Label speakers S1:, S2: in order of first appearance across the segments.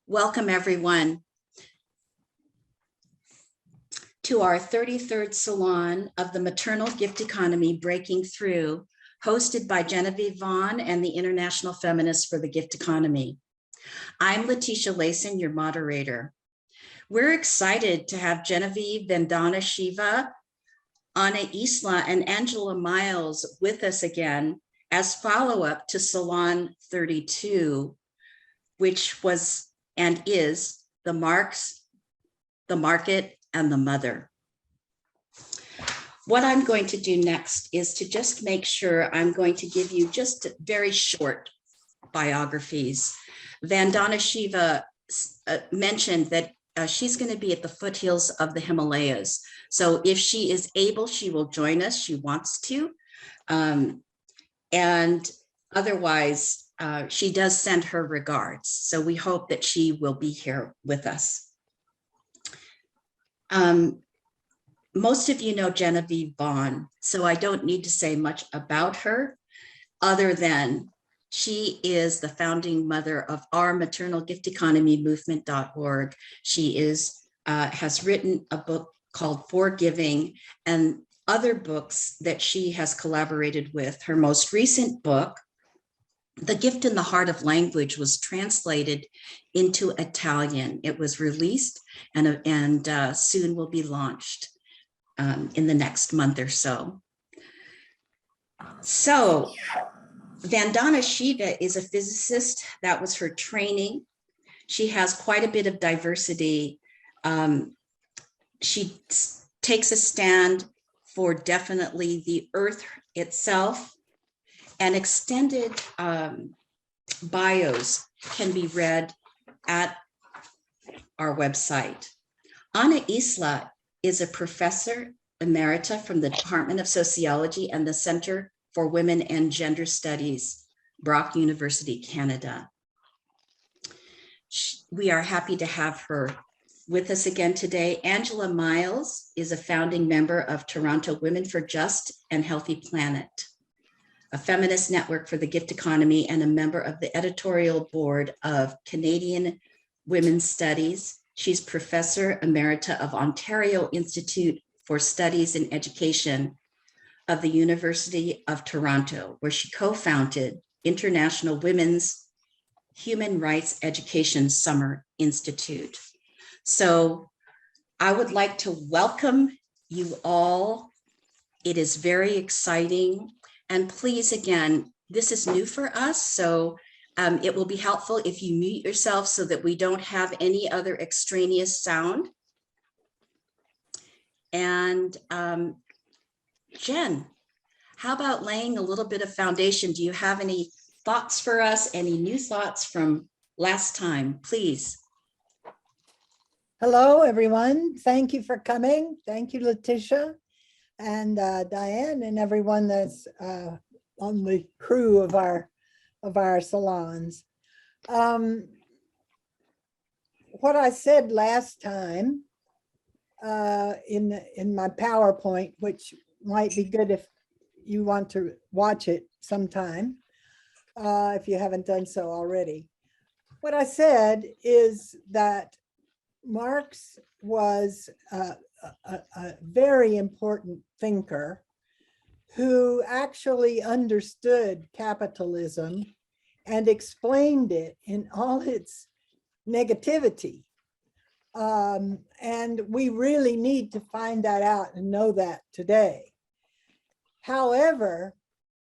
S1: Welcome everyone to our 33rd Salon of the Maternal Gift Economy Breaking Through, hosted by Genevieve Vaughan and the International Feminists for the Gift Economy. I'm Letecia Layson, your moderator. We're excited to have Genevieve, Vandana Shiva, Isla, and Angela Miles with us again as follow-up to Salon 32, which was and is the Marx, the market, and the mother. What I'm going to do next is to just make sure I'm going to give you just very short biographies. Vandana Shiva mentioned that she's going to be at the foothills of the Himalayas. So if she is able, she will join us. She wants to. And otherwise, she does send her regards. So we hope that she will be here with us. Most of you know Genevieve Vaughan, so I don't need to say much about her other than she is the founding mother of our Maternal Gift Economy Movement.org. She has written a book called Forgiving and other books that she has collaborated with. Her most recent book, The Gift in the Heart of Language, was translated into Italian. It was released and soon will be launched in the next month or so. So Vandana Shiva is a physicist. That was her training. She has quite a bit of diversity. She takes a stand for definitely the earth itself, and extended bios can be read at our website. Isla is a professor emerita from the Department of Sociology and the Center for Women and Gender Studies, Brock University, Canada. We are happy to have her with us again today. Angela Miles is a founding member of Toronto Women for Just and Healthy Planet, a feminist network for the gift economy, and a member of the editorial board of Canadian Women's Studies. She's professor emerita of Ontario Institute for Studies in Education of the University of Toronto, where she co-founded International Women's Human Rights Education Summer Institute. So I would like to welcome you all. It is very exciting. And please, again, this is new for us, so it will be helpful if you mute yourself so that we don't have any other extraneous sound. And Jen, how about laying a little bit of foundation? Do you have any thoughts for us? Any new thoughts from last time, please?
S2: Hello, everyone. Thank you for coming. Thank you, Letecia and Diane and everyone that's on the crew of our salons. What I said last time in my PowerPoint, which might be good if you want to watch it sometime, if you haven't done so already. What I said is that Marx was a very important thinker who actually understood capitalism and explained it in all its negativity. And we really need to find that out and know that today. However,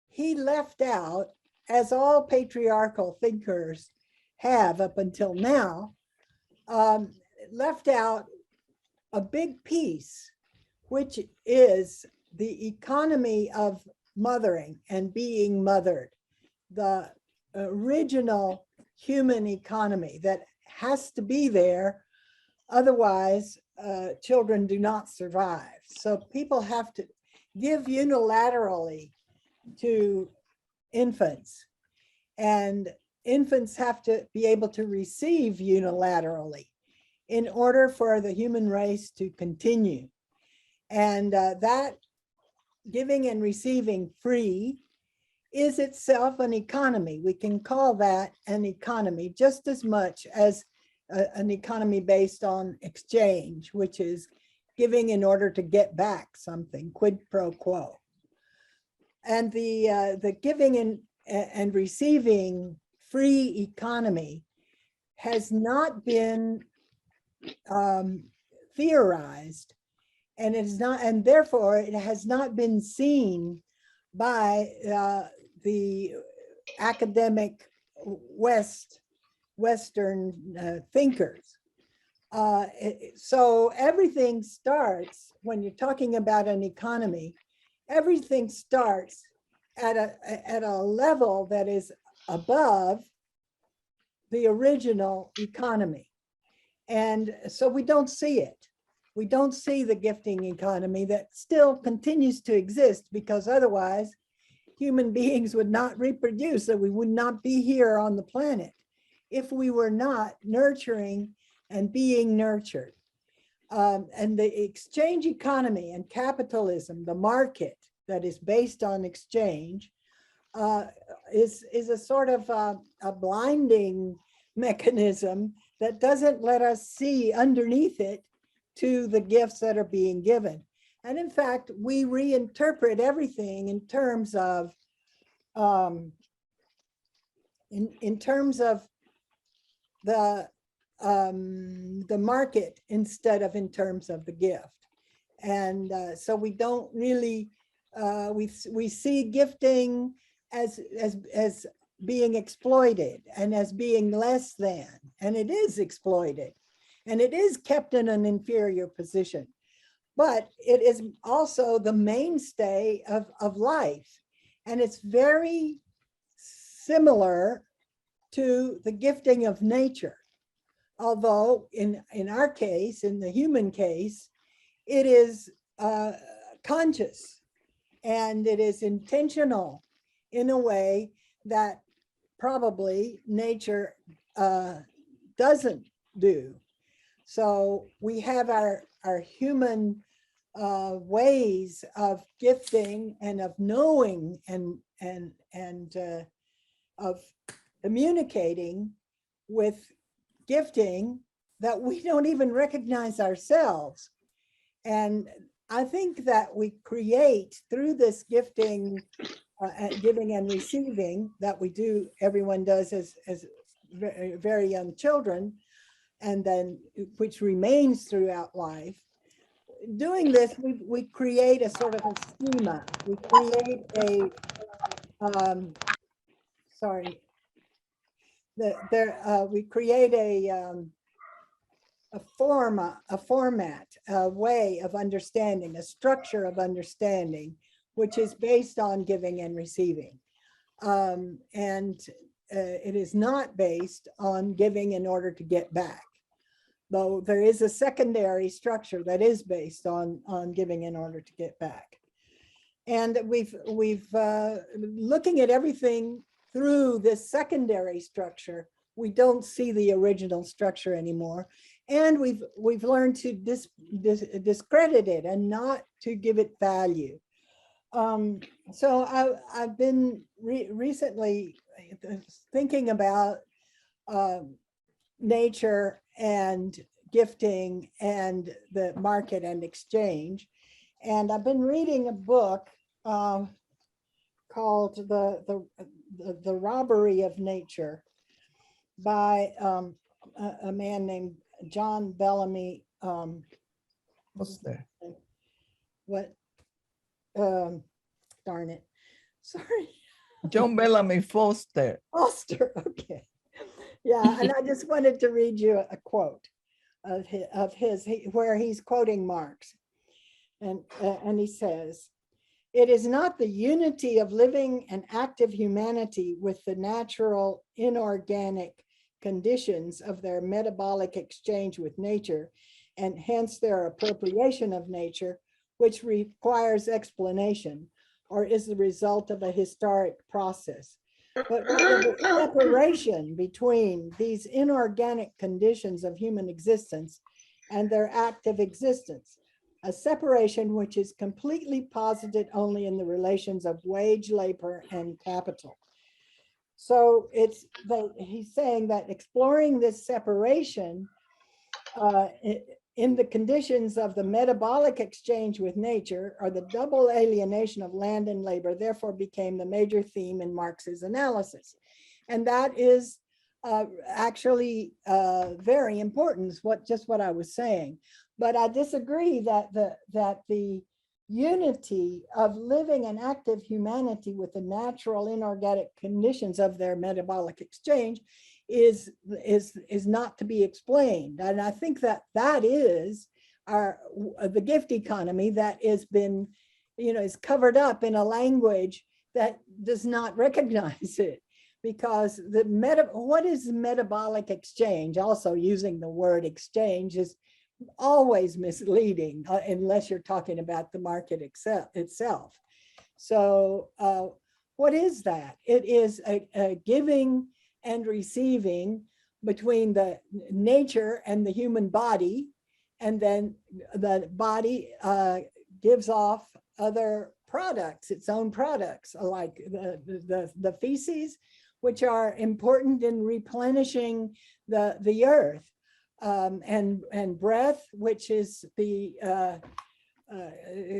S2: he left out, as all patriarchal thinkers have up until now, left out a big piece, which is the economy of mothering and being mothered, the original human economy that has to be there. Otherwise, children do not survive. So people have to give unilaterally to infants, and infants have to be able to receive unilaterally in order for the human race to continue. And that giving and receiving free is itself an economy. We can call that an economy just as much as an economy based on exchange, which is giving in order to get back something, quid pro quo. And the giving and receiving free economy has not been theorized, and it is not, and therefore it has not been seen by the academic Western thinkers. So everything starts, when you're talking about an economy, everything starts at a level that is above the original economy. And so we don't see it. We don't see the gifting economy that still continues to exist, because otherwise human beings would not reproduce, and we would not be here on the planet if we were not nurturing and being nurtured. And the exchange economy and capitalism, the market that is based on exchange, is a sort of a blinding mechanism that doesn't let us see underneath it to the gifts that are being given. And in fact, we reinterpret everything in terms of the market instead of in terms of the gift. And so we don't really, we see gifting as being exploited and as being less than, and it is exploited, and it is kept in an inferior position. But it is also the mainstay of life. And it's very similar to the gifting of nature. Although in our case, in the human case, it is conscious and it is intentional in a way that probably nature doesn't do. So we have our human ways of gifting and of knowing and of communicating with gifting that we don't even recognize ourselves. And I think that we create through this gifting, giving and receiving that we do, everyone does as very, very young children, and then which remains throughout life. Doing this, we create a sort of a schema. We create a, we create a format, a way of understanding, a structure of understanding, which is based on giving and receiving. And it is not based on giving in order to get back, though there is a secondary structure that is based on giving in order to get back. And we've looking at everything through this secondary structure, we don't see the original structure anymore. And we've learned to discredit it and not to give it value. So I've been recently thinking about nature and gifting and the market and exchange. And I've been reading a book called The Robbery of Nature by a man named John Bellamy.
S3: What's there?
S2: What? Darn it. Sorry.
S3: John Bellamy Foster.
S2: Foster, okay. Yeah, and I just wanted to read you a quote of his where he's quoting Marx. And he says, "It is not the unity of living and active humanity with the natural inorganic conditions of their metabolic exchange with nature, and hence their appropriation of nature, which requires explanation, or is the result of a historic process, but the separation between these inorganic conditions of human existence and their active existence, a separation which is completely posited only in the relations of wage, labor, and capital. So it's that he's saying that exploring this separation in the conditions of the metabolic exchange with nature, or the double alienation of land and labor, therefore became the major theme in Marx's analysis. And that is actually very important, just what I was saying. But I disagree that the unity of living an active humanity with the natural inorganic conditions of their metabolic exchange is not to be explained. And I think that is the gift economy that has been, is covered up in a language that does not recognize it. Because what is metabolic exchange? Also, using the word exchange is always misleading unless you're talking about the market itself. So what is that? It is a giving and receiving between the nature and the human body, and then the body gives off other products, its own products, like the feces, which are important in replenishing the earth, and breath, which is the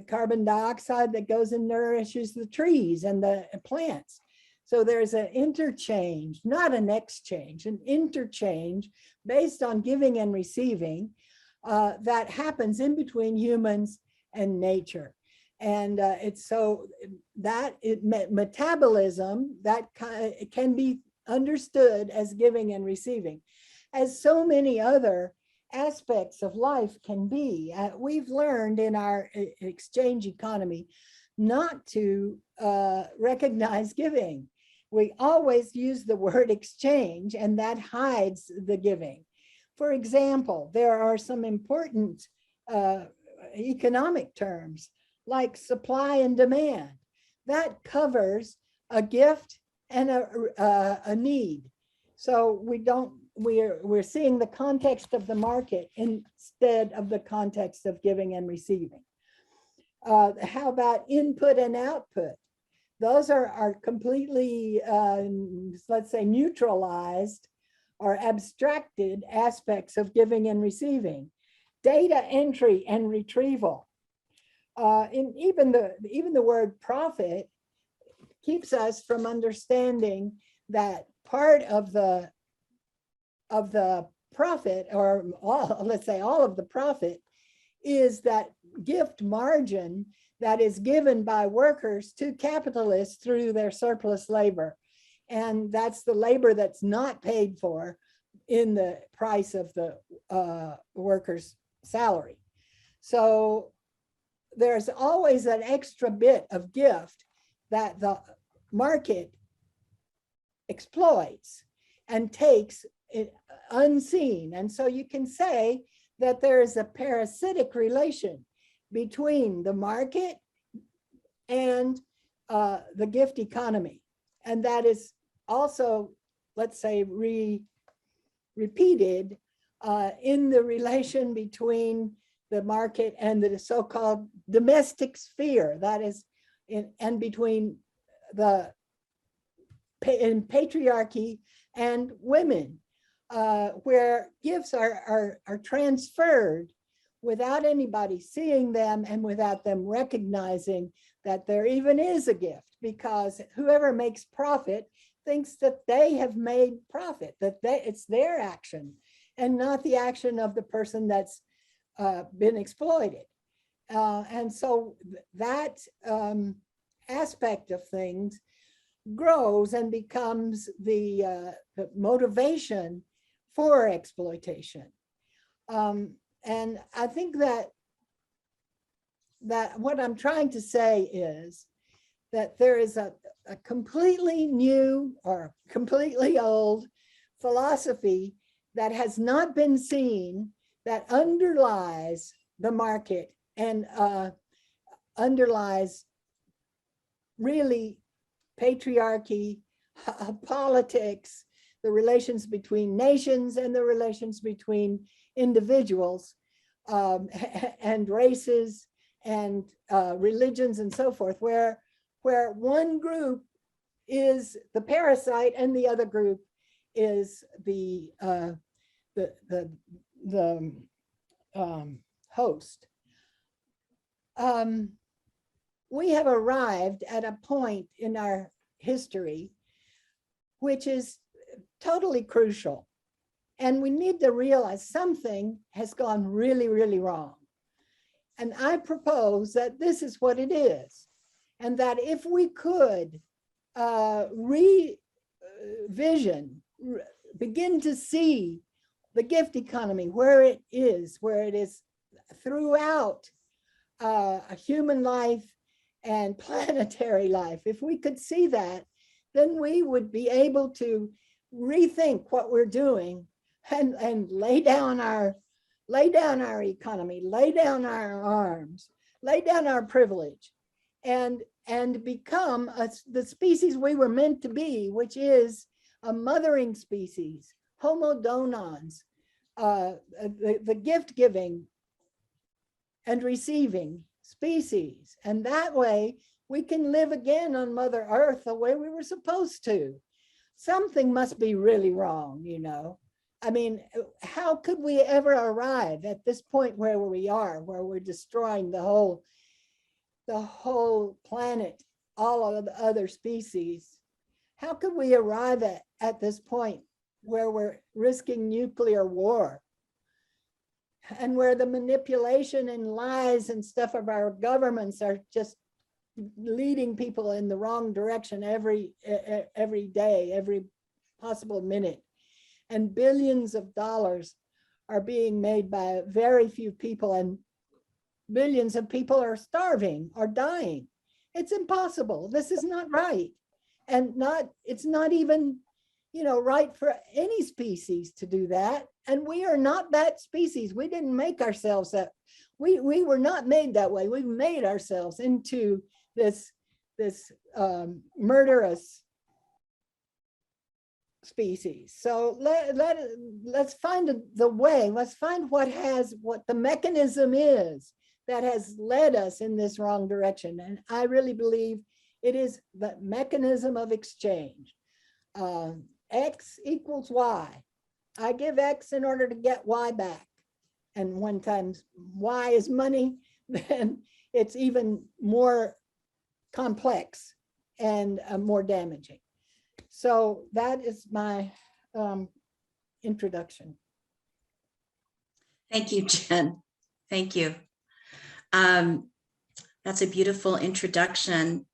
S2: carbon dioxide that goes and nourishes the trees and the plants. So there's an interchange, not an exchange, an interchange based on giving and receiving that happens in between humans and nature. And it's so that metabolism that can be understood as giving and receiving, as so many other aspects of life can be. We've learned in our exchange economy not to recognize giving. We always use the word exchange, and that hides the giving. For example, there are some important economic terms like supply and demand. That covers a gift and a need. So we're seeing the context of the market instead of the context of giving and receiving. How about input and output? Those are completely, let's say, neutralized or abstracted aspects of giving and receiving. Data entry and retrieval. Even the word profit keeps us from understanding that part of the profit, or let's say all of the profit, is that gift margin that is given by workers to capitalists through their surplus labor. And that's the labor that's not paid for in the price of the worker's salary. So there's always an extra bit of gift that the market exploits and takes it unseen. And so you can say that there is a parasitic relation between the market and the gift economy. And that is also, let's say, repeated in the relation between the market and the so-called domestic sphere, that is, and between in patriarchy and women, where gifts are transferred without anybody seeing them and without them recognizing that there even is a gift, because whoever makes profit thinks that they have made profit, that it's their action and not the action of the person that's been exploited. And so that aspect of things grows and becomes the motivation for exploitation. And I think that what I'm trying to say is that there is a completely new or completely old philosophy that has not been seen, that underlies the market and underlies really patriarchy, politics, the relations between nations and the relations between individuals and races and religions and so forth, where one group is the parasite, and the other group is the host. We have arrived at a point in our history which is totally crucial. And we need to realize something has gone really, really wrong. And I propose that this is what it is. And that if we could begin to see the gift economy where it is throughout a human life and planetary life, if we could see that, then we would be able to rethink what we're doing and lay down our economy, lay down our arms, lay down our privilege, and become the species we were meant to be, which is a mothering species, homo donans, the gift giving and receiving species. And that way we can live again on Mother Earth the way we were supposed to. Something must be really wrong, you know. I mean, how could we ever arrive at this point where we are, where we're destroying the whole planet, all of the other species? How could we arrive at this point where we're risking nuclear war, and where the manipulation and lies and stuff of our governments are just leading people in the wrong direction every day, every possible minute? And billions of dollars are being made by very few people, and billions of people are starving or dying. It's impossible. This is not right. And it's not even, you know, right for any species to do that. And we are not that species. We didn't make ourselves that. We were not made that way. We made ourselves into this murderous species. So let's find the way. Let's find what the mechanism is that has led us in this wrong direction. And I really believe it is the mechanism of exchange. X equals Y. I give X in order to get Y back. And when times Y is money, then it's even more complex and more damaging. So that is my introduction.
S1: Thank you, Jen. Thank you. That's a beautiful introduction.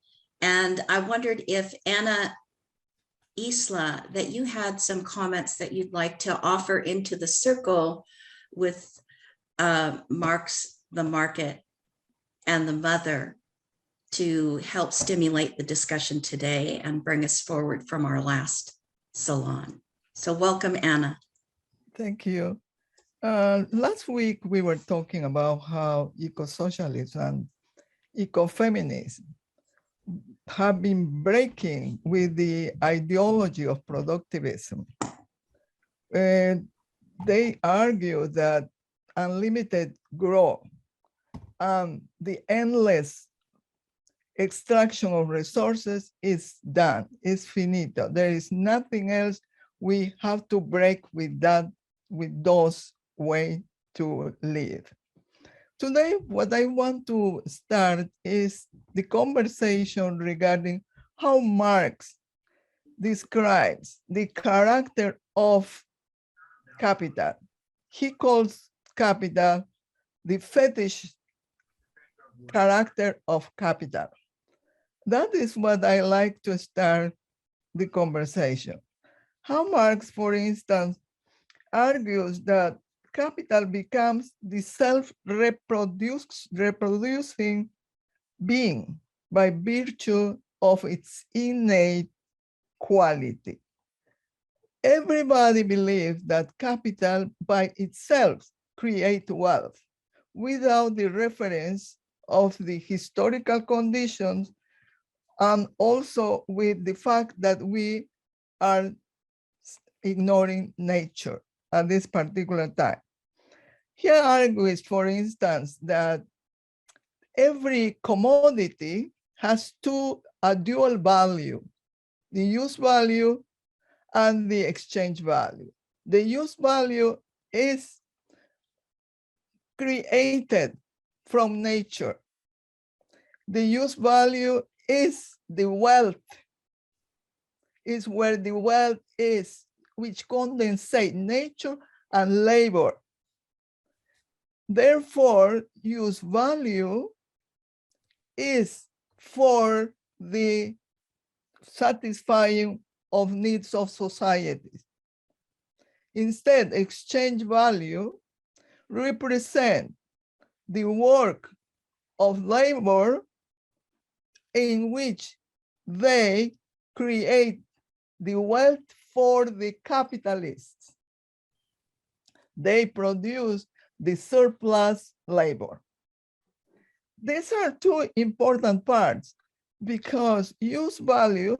S1: And I wondered if Anna Isla, that you had some comments that you'd like to offer into the circle with Marx, the market, and the mother to help stimulate the discussion today and bring us forward from our last salon. So welcome, Anna.
S3: Thank you. Last week, we were talking about how eco-socialism and ecofeminism have been breaking with the ideology of productivism. They argue that unlimited growth and the endless extraction of resources is done, is finito. There is nothing else. We have to break with that, with those ways to live. Today, what I want to start is the conversation regarding how Marx describes the character of capital. He calls capital the fetish character of capital. That is what I like to start the conversation. How Marx, for instance, argues that capital becomes the self-reproducing being by virtue of its innate quality. Everybody believes that capital by itself creates wealth without the reference of the historical conditions, and also with the fact that we are ignoring nature at this particular time. He argues, for instance, that every commodity has a dual value. the use value and the exchange value. The use value is created from nature. The use value is the wealth, is where the wealth is, which condensate nature and labor. Therefore, use value is for the satisfying of needs of societies. Instead, exchange value represent the work of labor in which they create the wealth for the capitalists. They produce the surplus labor. These are two important parts because use value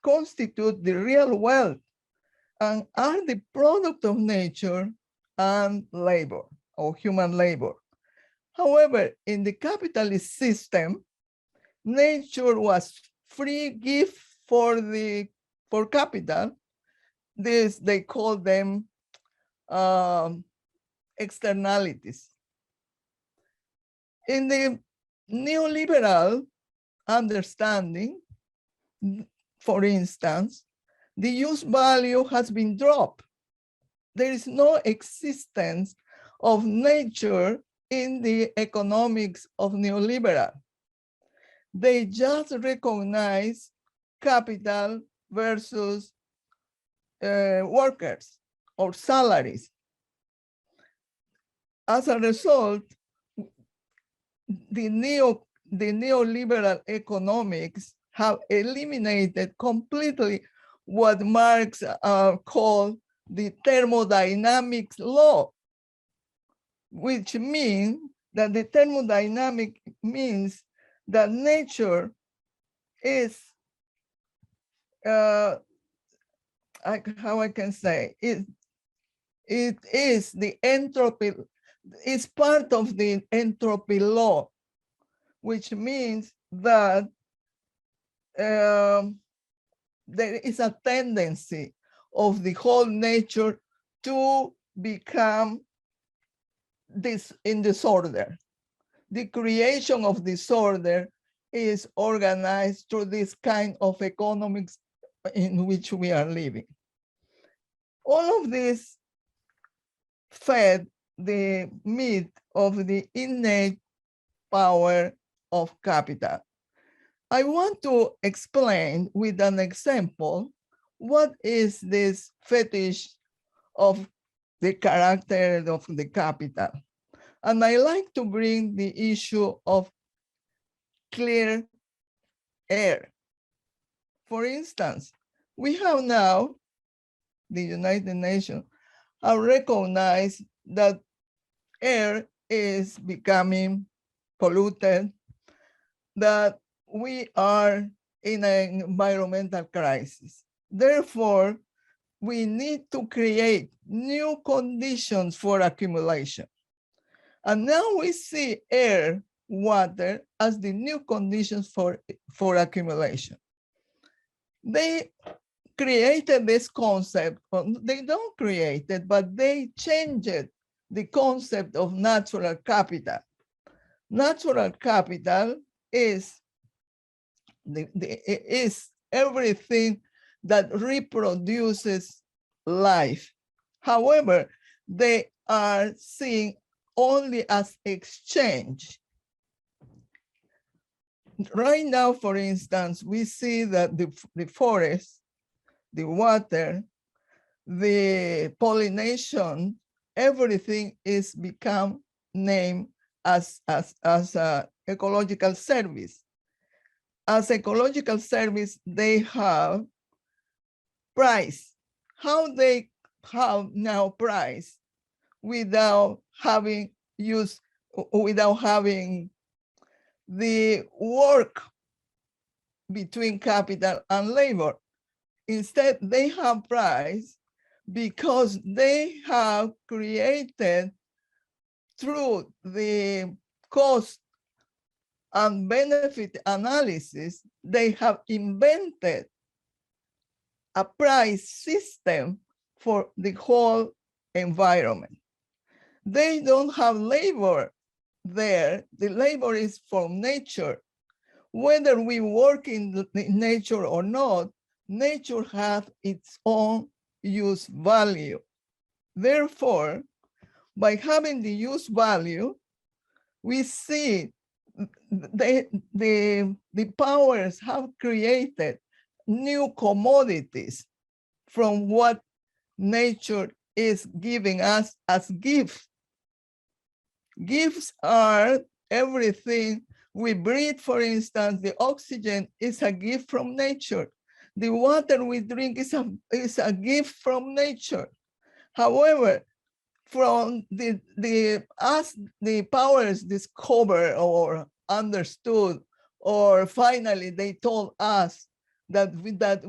S3: constitute the real wealth and are the product of nature and labor or human labor. However, in the capitalist system, nature was free gift for capital. This, they call them externalities. In the neoliberal understanding, for instance, the use value has been dropped. There is no existence of nature in the economics of neoliberal. They just recognize capital versus workers or salaries. As a result, the neoliberal economics have eliminated completely what Marx called the thermodynamics law, which means that the thermodynamic means that nature is, how I can say, it is the entropy, it's part of the entropy law, which means that there is a tendency of the whole nature to become in disorder. The creation of disorder is organized through this kind of economics in which we are living. All of this fed the myth of the innate power of capital. I want to explain with an example what is this fetish of the character of the capital. And I like to bring the issue of clear air. For instance, we have now, the United Nations have recognized that air is becoming polluted, that we are in an environmental crisis. Therefore, we need to create new conditions for accumulation. And now we see air, water as the new conditions for accumulation. They created this concept, they don't create it, but they changed the concept of natural capital. Natural capital is everything that reproduces life. However, they are seen only as exchange. Right now, for instance, we see that the forest, the water, the pollination, everything is become named as a ecological service. As ecological service, they have price. How they have now price without having the work between capital and labor. Instead, they have price because they have created through the cost and benefit analysis, they have invented a price system for the whole environment. They don't have labor there. The labor is from nature. Whether we work in nature or not, nature has its own use value. Therefore, by having the use value, we see the powers have created new commodities from what nature is giving us as gifts. Gifts are everything we breathe, for instance. The oxygen is a gift from nature. The water we drink is a gift from nature. However, from as the powers discovered or understood, or finally they told us that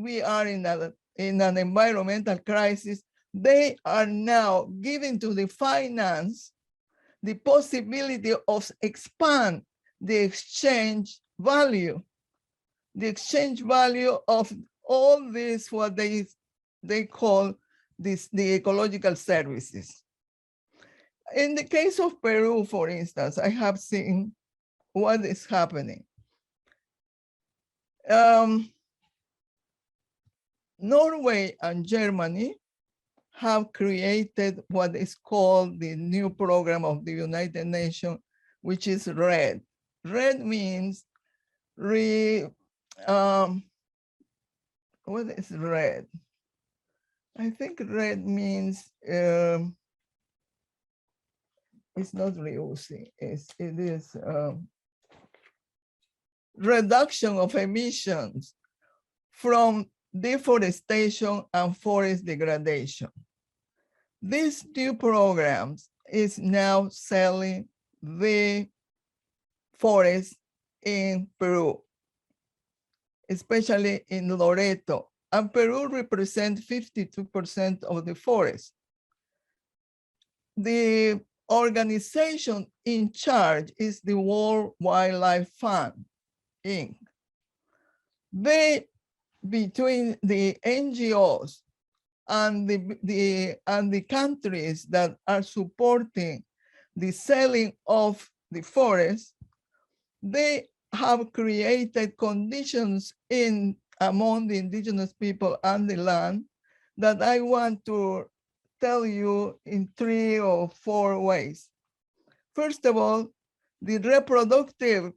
S3: we are in an environmental crisis, they are now giving to the finance the possibility of expand the exchange value of all this, what they call the ecological services. In the case of Peru, for instance, I have seen what is happening. Norway and Germany have created what is called the new program of the United Nations, which is RED. RED means what is RED? I think RED means it's not reusing, it is reduction of emissions from deforestation and forest degradation. This new program is now selling the forest in Peru, especially in Loreto. And Peru represents 52% of the forest. The organization in charge is the World Wildlife Fund, Inc. They, between the NGOs and the countries that are supporting the selling of the forest, they have created conditions among the indigenous people and the land that I want to tell you in 3 or 4 ways. First of all, the reproductive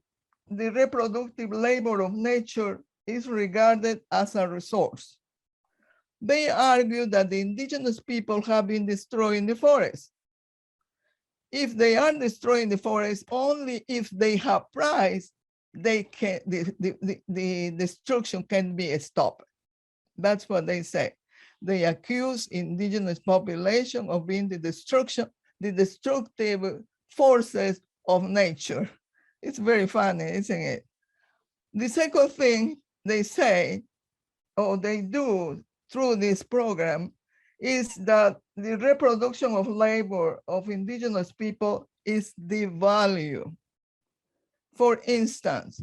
S3: labor of nature is regarded as a resource. They argue that the indigenous people have been destroying the forest. If they are destroying the forest, only if they have price, they can, the destruction can be stopped. That's what they say. They accuse indigenous population of being the destructive forces of nature. It's very funny, isn't it? The second thing they say, or they do through this program, is that the reproduction of labor of indigenous people is the value. For instance,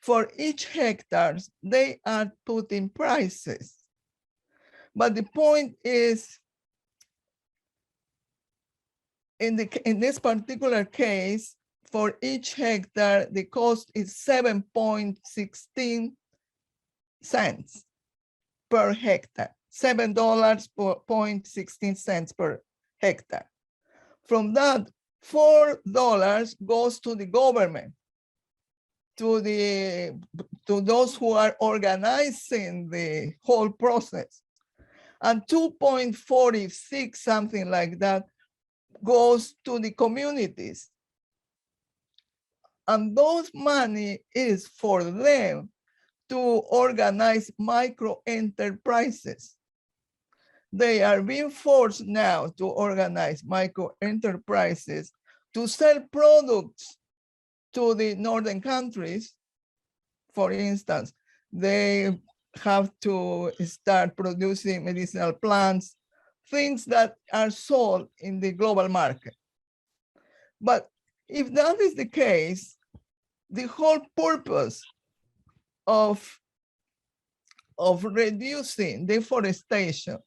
S3: for each hectare, they are putting prices. But the point is, in this particular case, for each hectare, the cost is 7.16 cents per hectare, $7.16 per hectare. From that, $4 goes to the government, to those who are organizing the whole process. And 2.46, something like that, goes to the communities. And those money is for them to organize micro enterprises. They are being forced now to organize micro enterprises to sell products to the northern countries. For instance, they have to start producing medicinal plants, things that are sold in the global market. But if that is the case, the whole purpose of of reducing deforestation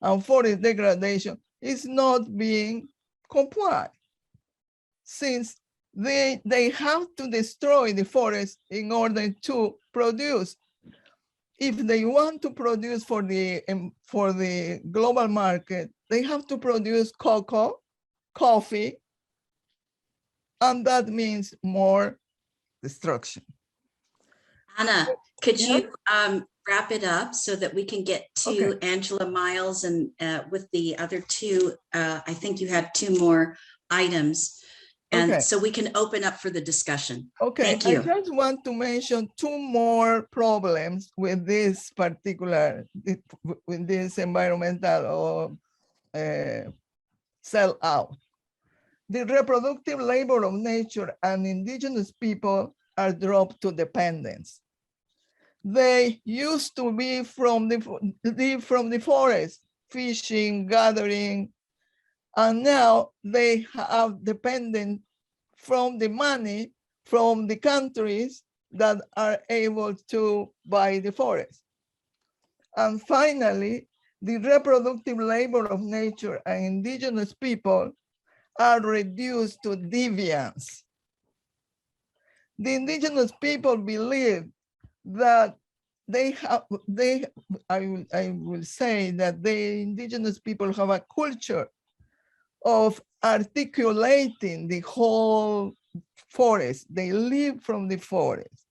S3: and forest degradation is not being complied, since they have to destroy the forest in order to produce. If they want to produce for the global market, they have to produce cocoa, coffee, and that means more destruction.
S1: Anna, could
S3: Yeah.
S1: you wrap it up so that we can get to
S3: Okay.
S1: Angela Miles and with the other two, I think you had two more items. And
S3: Okay.
S1: so we can open up for the discussion.
S3: Okay,
S1: Thank you.
S3: I just want to mention two more problems with this particular, with this environmental sell out. The reproductive labor of nature and indigenous people are dropped to dependence. They used to be from the forest, fishing, gathering, and now they have dependent from the money from the countries that are able to buy the forest. And finally, the reproductive labor of nature and indigenous people are reduced to deviance. The indigenous people believe that I will say that the indigenous people have a culture of articulating the whole forest. They live from the forest.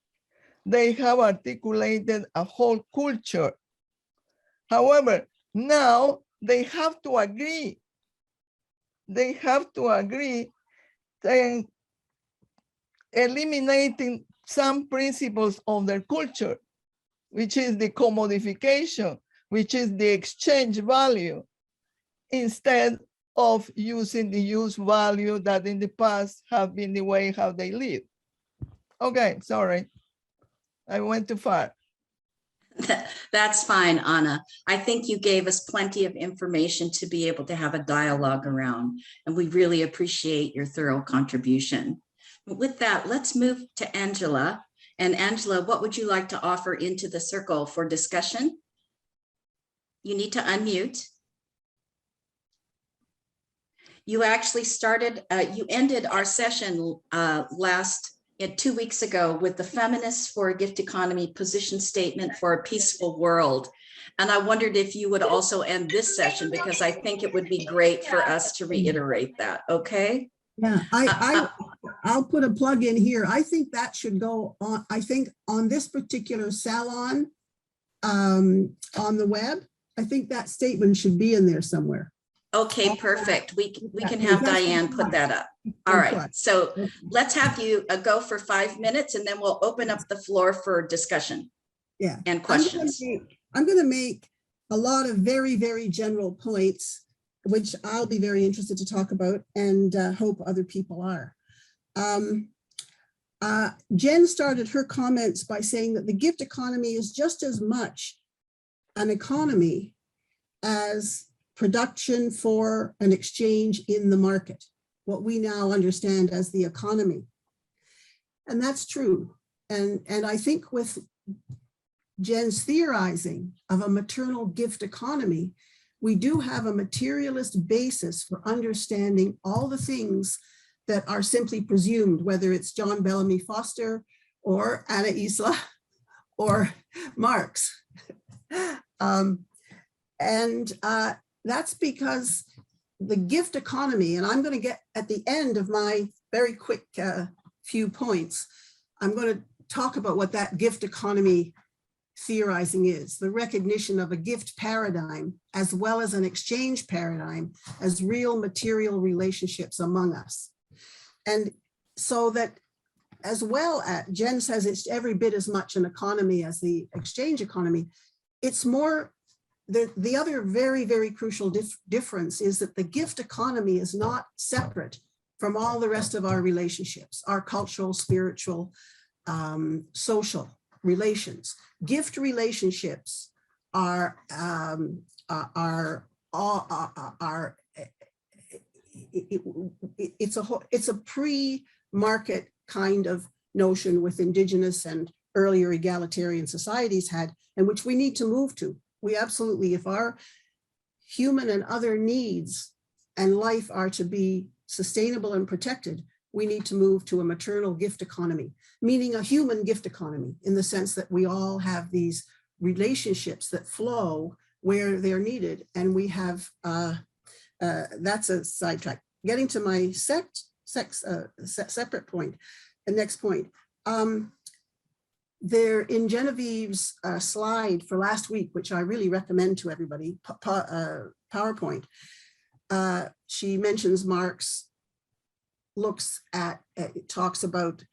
S3: They have articulated a whole culture. However, now they have to agree. They have to agree and eliminating some principles of their culture, which is the commodification, which is the exchange value, instead of using the use value that in the past have been the way how they live. Okay, sorry, I went too far.
S1: That's fine, Anna. I think you gave us plenty of information to be able to have a dialogue around, and we really appreciate your thorough contribution. With that, let's move to Angela. And Angela, what would you like to offer into the circle for discussion? You need to unmute. You actually started, you ended our session 2 weeks ago with the Feminists for a Gift Economy position statement for a peaceful world. And I wondered if you would also end this session, because I think it would be great for us to reiterate that, okay?
S4: Yeah, I'll put a plug in here. I think that should go on, I think on this particular Salon on the web, I think that statement should be in there somewhere.
S1: Okay, perfect. We can have Diane put that up. All right, so let's have you go for 5 minutes, and then we'll open up the floor for discussion.
S4: Yeah,
S1: and questions.
S4: I'm going to make a lot of very, very general points, which I'll be very interested to talk about, and hope other people are. Jen started her comments by saying that the gift economy is just as much an economy as production for an exchange in the market, what we now understand as the economy. And that's true. And I think with Jen's theorizing of a maternal gift economy, we do have a materialist basis for understanding all the things that are simply presumed, whether it's John Bellamy Foster or Anna Isla or Marx. That's because the gift economy, and I'm going to get at the end of my very quick few points, I'm going to talk about what that gift economy theorizing is, the recognition of a gift paradigm as well as an exchange paradigm as real material relationships among us. And so that as well, Jen says it's every bit as much an economy as the exchange economy. It's more, the other very, very crucial difference is that the gift economy is not separate from all the rest of our relationships, our cultural, spiritual, social relations. Gift relationships are it's a pre-market kind of notion with Indigenous and earlier egalitarian societies had, and which we need to move to. We absolutely, if our human and other needs and life are to be sustainable and protected, we need to move to a maternal gift economy, meaning a human gift economy, in the sense that we all have these relationships that flow where they're needed. And we have, that's a sidetrack. Getting to my separate point, the next point. There in Genevieve's slide for last week, which I really recommend to everybody, PowerPoint, she mentions Marx looks at, talks about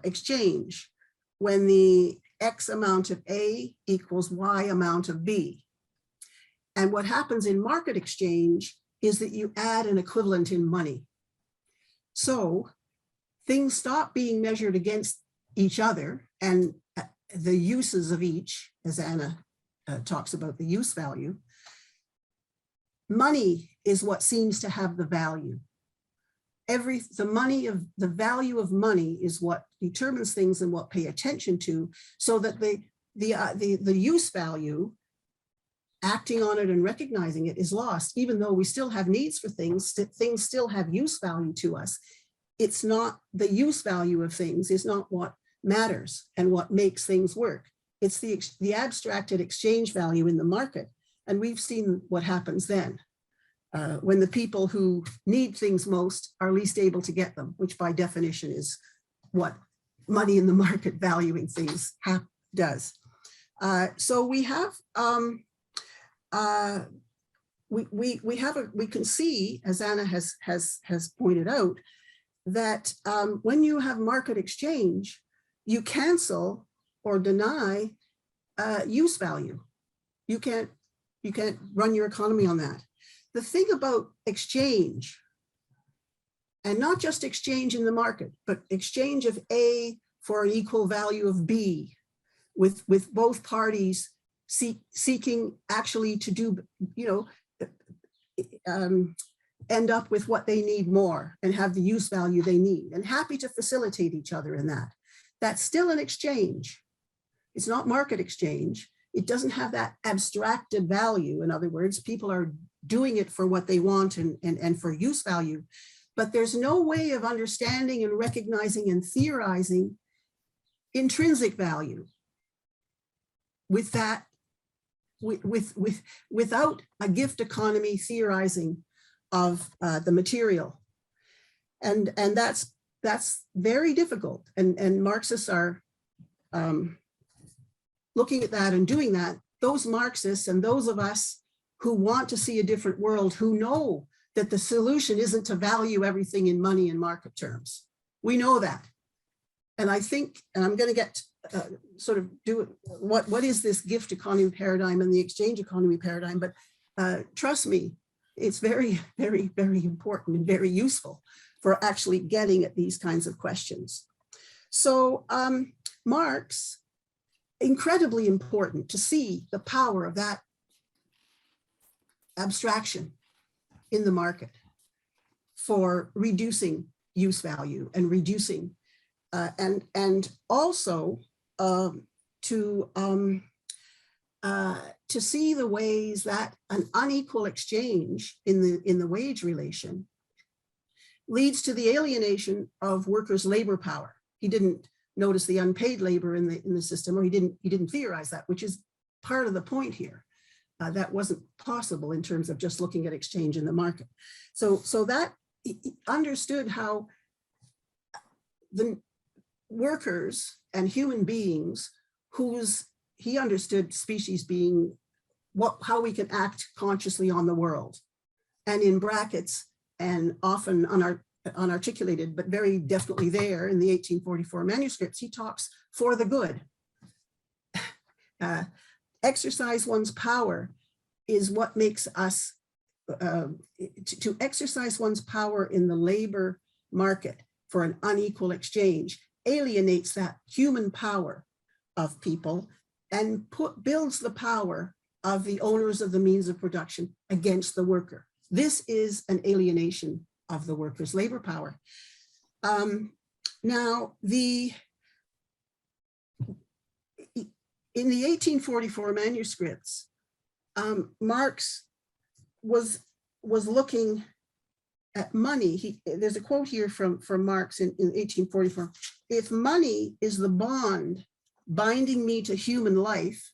S4: exchange when the X amount of A equals Y amount of B. And what happens in market exchange is that you add an equivalent in money. So things stop being measured against each other and the uses of each, as Anna talks about the use value. Money is what seems to have the value. The value of money is what determines things and what pay attention to, so that the use value, acting on it and recognizing it, is lost. Even though we still have needs for things, things still have use value to us. It's not the use value of things is not what matters and what makes things work. It's the abstracted exchange value in the market. And we've seen what happens then. When the people who need things most are least able to get them, which by definition is what money in the market valuing things does. So we have, we can see, as Anna has pointed out, that when you have market exchange, you cancel or deny use value. You can't run your economy on that. The thing about exchange, and not just exchange in the market, but exchange of A for an equal value of B, with both parties seeking actually to do, end up with what they need more and have the use value they need, and happy to facilitate each other in that. That's still an exchange. It's not market exchange. It doesn't have that abstracted value. In other words, people are doing it for what they want and for use value, but there's no way of understanding and recognizing and theorizing intrinsic value with that, without a gift economy theorizing of the material. And that's very difficult. And Marxists are looking at that and doing that. Those Marxists and those of us who want to see a different world, who know that the solution isn't to value everything in money and market terms. We know that. And I think, and I'm going to get sort of do it, what is this gift economy paradigm and the exchange economy paradigm? But trust me, it's very, very, very important and very useful for actually getting at these kinds of questions. So Marx, incredibly important to see the power of that abstraction in the market for reducing use value and reducing and also to see the ways that an unequal exchange in the wage relation leads to the alienation of workers' labor power. He didn't notice the unpaid labor in the system, or he didn't theorize that, which is part of the point here. That wasn't possible in terms of just looking at exchange in the market. So that he understood how the workers and human beings, he understood species being how we can act consciously on the world, and in brackets, and often unarticulated, but very definitely there in the 1844 manuscripts, he talks for the good. Exercise one's power is what makes us, to exercise one's power in the labor market for an unequal exchange alienates that human power of people and builds the power of the owners of the means of production against the worker. This is an alienation of the workers' labor power. Now, in the 1844 manuscripts, Marx was looking at money. There's a quote here from Marx in 1844. If money is the bond binding me to human life,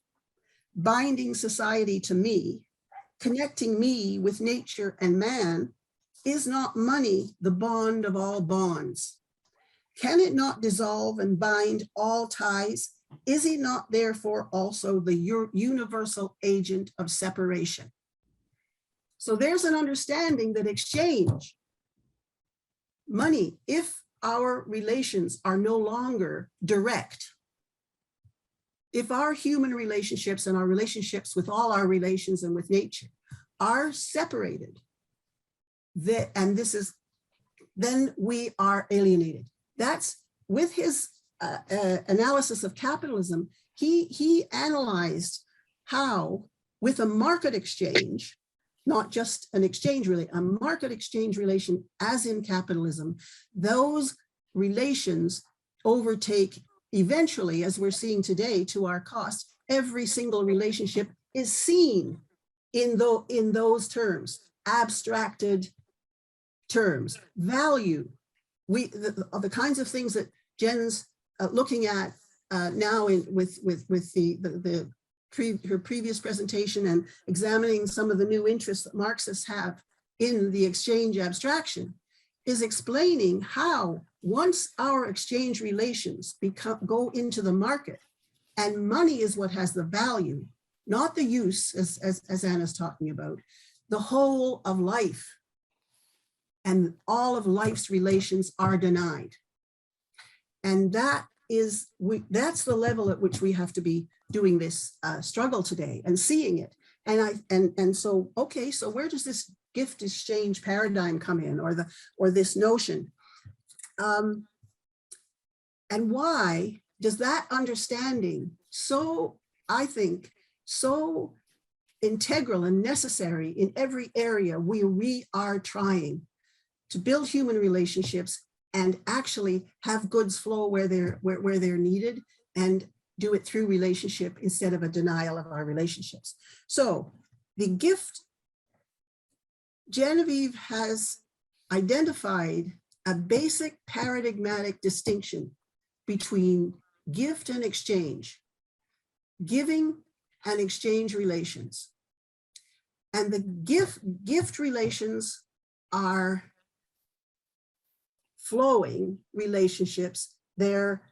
S4: binding society to me, connecting me with nature and man, is not money the bond of all bonds? Can it not dissolve and bind all ties? Is it not therefore also the universal agent of separation? So there's an understanding that exchange, money, if our relations are no longer direct, if our human relationships and our relationships with all our relations and with nature are separated, then we are alienated. That's with his analysis of capitalism. He analyzed how, with a market exchange, not just an exchange relation, a market exchange relation, as in capitalism, those relations overtake eventually, as we're seeing today, to our cost. Every single relationship is seen in those terms, abstracted terms, value. The kinds of things that Jen's looking at now with her previous presentation, and examining some of the new interests that Marxists have in the exchange abstraction, is explaining how, once our exchange relations go into the market, and money is what has the value, not the use, as Anna's talking about, the whole of life and all of life's relations are denied. And that's the level at which we have to be doing this struggle today and seeing it. And so, okay, so where does this gift exchange paradigm come in, or this notion? And why does that understanding, so, I think, so integral and necessary in every area where we are trying to build human relationships and actually have goods flow where they're needed, and do it through relationship instead of a denial of our relationships? So the gift, Genevieve has identified a basic paradigmatic distinction between gift and exchange, giving and exchange relations. And the gift relations are flowing relationships. They're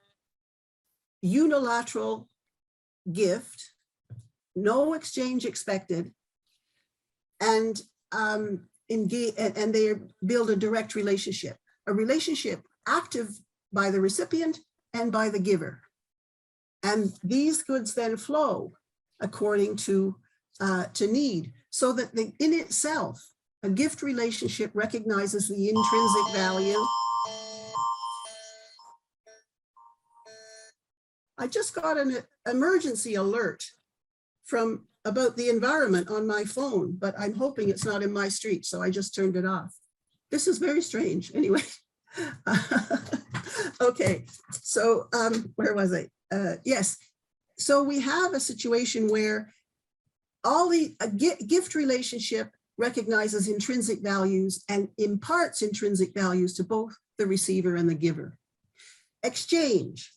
S4: unilateral gift, no exchange expected, and they build a direct relationship, a relationship active by the recipient and by the giver. And these goods then flow according to need, so that in itself, a gift relationship recognizes the intrinsic value. I just got an emergency alert from about the environment on my phone, but I'm hoping it's not in my street, so I just turned it off. This is very strange. Anyway, okay, so where was I? Yes, so we have a situation where a gift relationship recognizes intrinsic values and imparts intrinsic values to both the receiver and the giver. Exchange,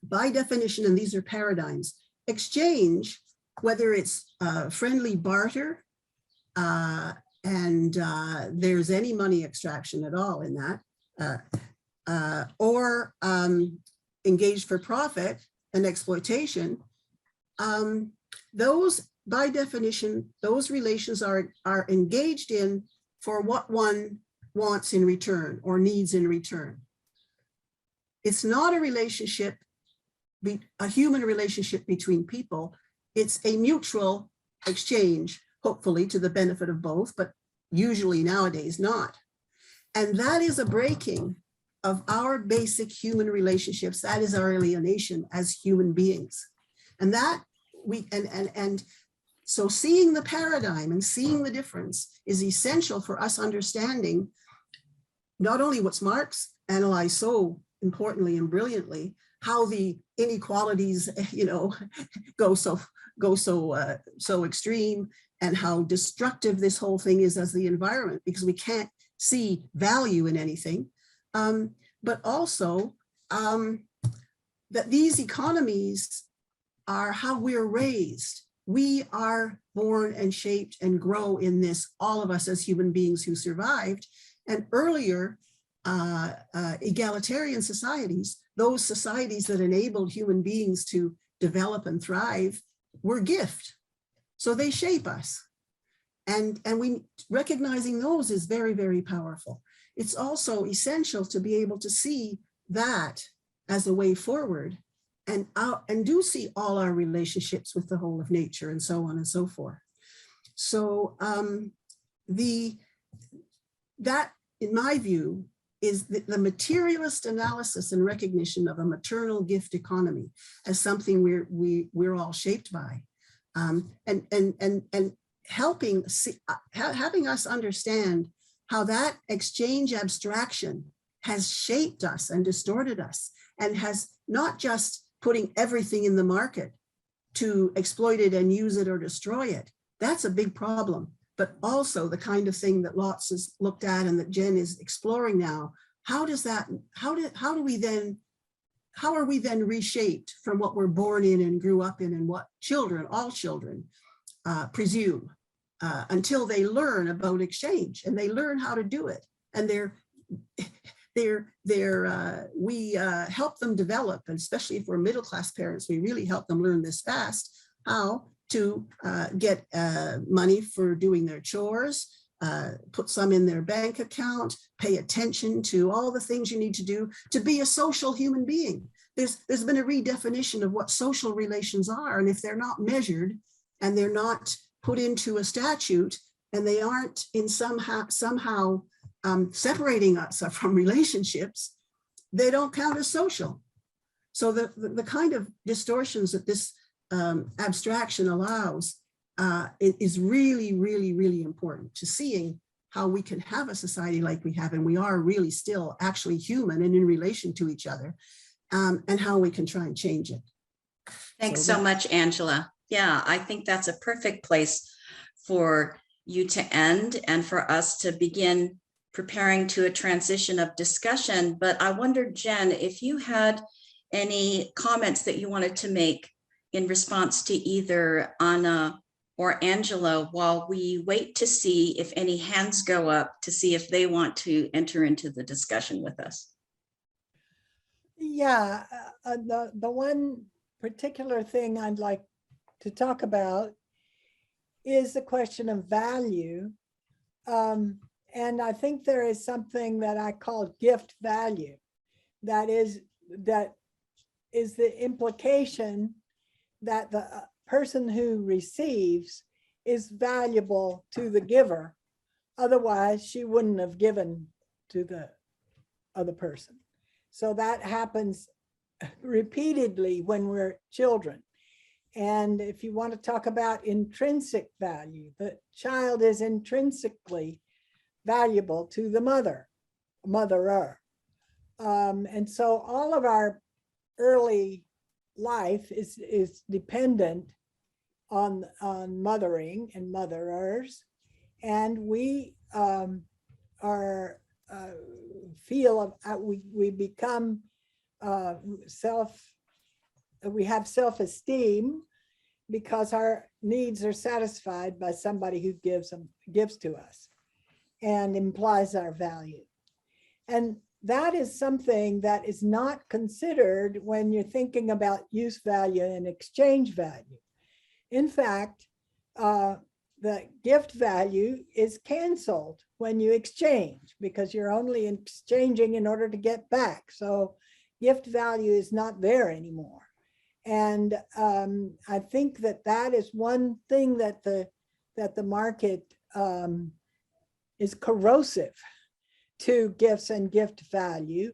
S4: by definition, and these are paradigms, exchange, whether it's friendly barter, and there's any money extraction at all in that, or engaged for profit and exploitation, those, by definition, those relations are engaged in for what one wants in return or needs in return. It's not a relationship, a human relationship between people. It's a mutual exchange, hopefully to the benefit of both, but usually nowadays not. And that is a breaking of our basic human relationships. That is our alienation as human beings. And that so seeing the paradigm and seeing the difference is essential for us understanding not only what's Marx analyzed so importantly and brilliantly, how the inequalities, go so extreme, and how destructive this whole thing is as the environment, because we can't see value in anything. But also that these economies are how we're raised. We are born and shaped and grow in this, all of us as human beings who survived. And earlier egalitarian societies, those societies that enabled human beings to develop and thrive, were gift. So they shape us. And we recognizing those is very, very powerful. It's also essential to be able to see that as a way forward, and do see all our relationships with the whole of nature and so on and so forth. So that, in my view, is the materialist analysis and recognition of a maternal gift economy as something we're all shaped by, and helping having us understand how that exchange abstraction has shaped us and distorted us, and has not just putting everything in the market to exploit it and use it or destroy it. That's a big problem. But also the kind of thing that Lotz has looked at and that Jen is exploring now. How are we then reshaped from what we're born in and grew up in, and what all children presume, until they learn about exchange and they learn how to do it. And we help them develop, and especially if we're middle-class parents, we really help them learn this fast, how to get money for doing their chores, put some in their bank account, pay attention to all the things you need to do to be a social human being. There's been a redefinition of what social relations are, and if they're not measured and they're not put into a statute, and they aren't in somehow separating us from relationships, they don't count as social. So the kind of distortions that this abstraction allows is really, really, really important to seeing how we can have a society like we have, and we are really still actually human and in relation to each other, and how we can try and change it.
S1: Thanks so much, Angela. Yeah, I think that's a perfect place for you to end and for us to begin preparing to a transition of discussion. But I wondered, Jen, if you had any comments that you wanted to make in response to either Anna or Angela, while we wait to see if any hands go up to see if they want to enter into the discussion with us.
S2: Yeah, the one particular thing I'd like to talk about is the question of value. And I think there is something that I call gift value. That is the implication that the person who receives is valuable to the giver. Otherwise, she wouldn't have given to the other person. So that happens repeatedly when we're children. And if you want to talk about intrinsic value, the child is intrinsically valuable to the motherer. And so all of our early life is dependent on mothering and motherers, and we we become we have self-esteem because our needs are satisfied by somebody who gives to us and implies our value. And that is something that is not considered when you're thinking about use value and exchange value. In fact, the gift value is canceled when you exchange, because you're only exchanging in order to get back. So gift value is not there anymore. And I think that is one thing that the market is corrosive to gifts and gift value,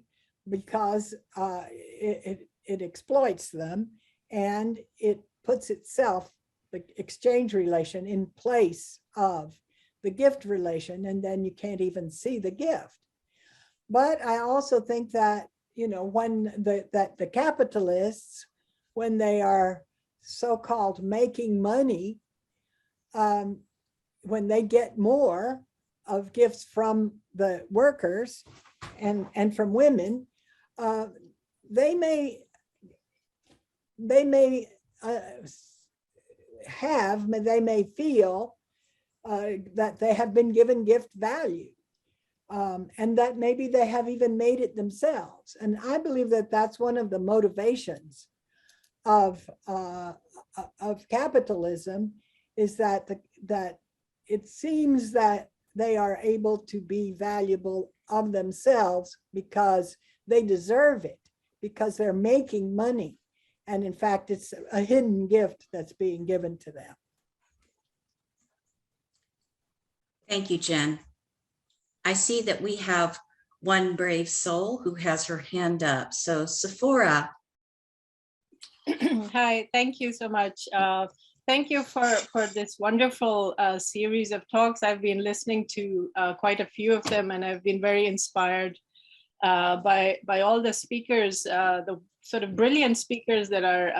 S2: because it exploits them, and it puts itself, the exchange relation, in place of the gift relation, and then you can't even see the gift. But I also think that when the capitalists, when they are so-called making money, when they get more of gifts from the workers and from women, they may feel that they have been given gift value, and that maybe they have even made it themselves. And I believe that that's one of the motivations of capitalism, is that it seems that they are able to be valuable of themselves because they deserve it, because they're making money. And in fact, it's a hidden gift that's being given to them.
S1: Thank you, Jen. I see that we have one brave soul who has her hand up. So Sephora.
S5: Hi, thank you so much. Thank you for this wonderful series of talks. I've been listening to quite a few of them, and I've been very inspired by all the speakers, the sort of brilliant speakers that are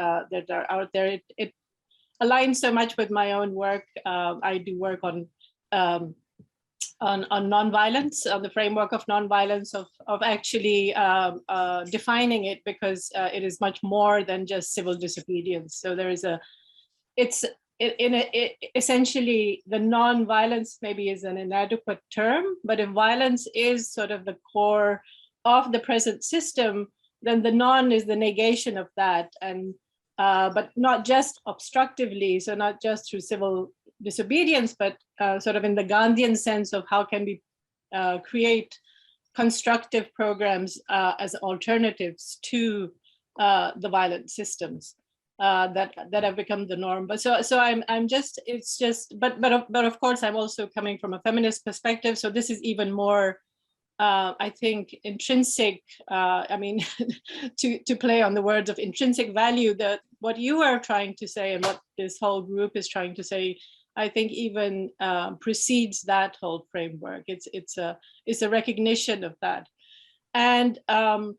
S5: out there. It aligns so much with my own work. I do work on nonviolence, on the framework of nonviolence, of actually defining it, because it is much more than just civil disobedience. So there is essentially the non-violence maybe is an inadequate term, but if violence is sort of the core of the present system, then the non is the negation of that, and but not just obstructively, so not just through civil disobedience, but sort of in the Gandhian sense of how can we create constructive programs as alternatives to the violent systems that have become the norm. But so I'm just, it's just, but of course I'm also coming from a feminist perspective, so this is even more I think intrinsic, I mean, to play on the words of intrinsic value, that what you are trying to say and what this whole group is trying to say, I think even precedes that whole framework. It's a recognition of that. And to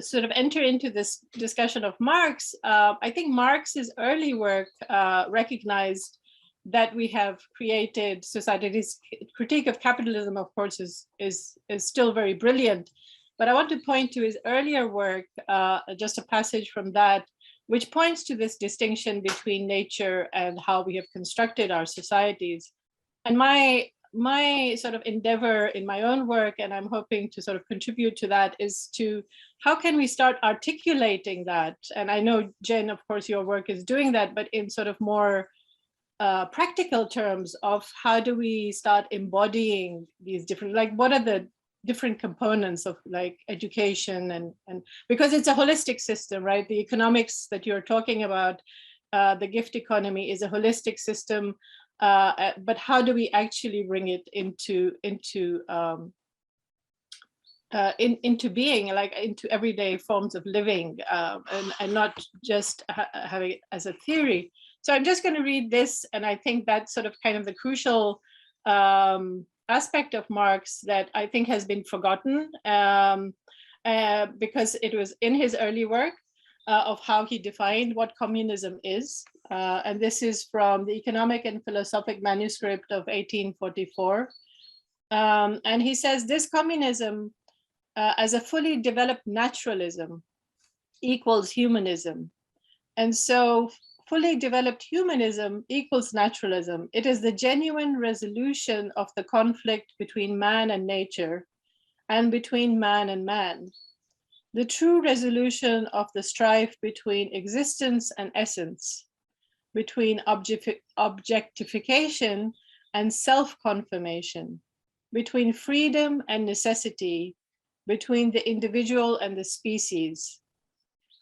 S5: sort of enter into this discussion of Marx, I think Marx's early work recognized that we have created society. His critique of capitalism, of course, is still very brilliant. But I want to point to his earlier work, just a passage from that, which points to this distinction between nature and how we have constructed our societies. And my sort of endeavor in my own work, and I'm hoping to sort of contribute to that, is to how can we start articulating that? And I know, Jen, of course, your work is doing that, but in sort of more practical terms of how do we start embodying these different, like what are the different components of like education and because it's a holistic system, right? The economics that you're talking about, the gift economy is a holistic system, but how do we actually bring it into being, like into everyday forms of living, and not just having it as a theory. So I'm just going to read this, and I think that's sort of kind of the crucial aspect of Marx that I think has been forgotten, because it was in his early work of how he defined what communism is. And this is from the Economic and Philosophic Manuscript of 1844. And he says, this communism as a fully developed naturalism equals humanism. And so fully developed humanism equals naturalism. It is the genuine resolution of the conflict between man and nature and between man and man. The true resolution of the strife between existence and essence, between objectification and self-confirmation, between freedom and necessity, between the individual and the species.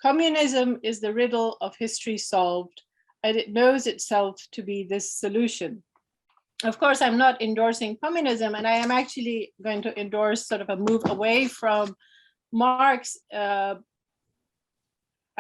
S5: Communism is the riddle of history solved, and it knows itself to be this solution. Of course, I'm not endorsing communism, and I am actually going to endorse sort of a move away from Marx. I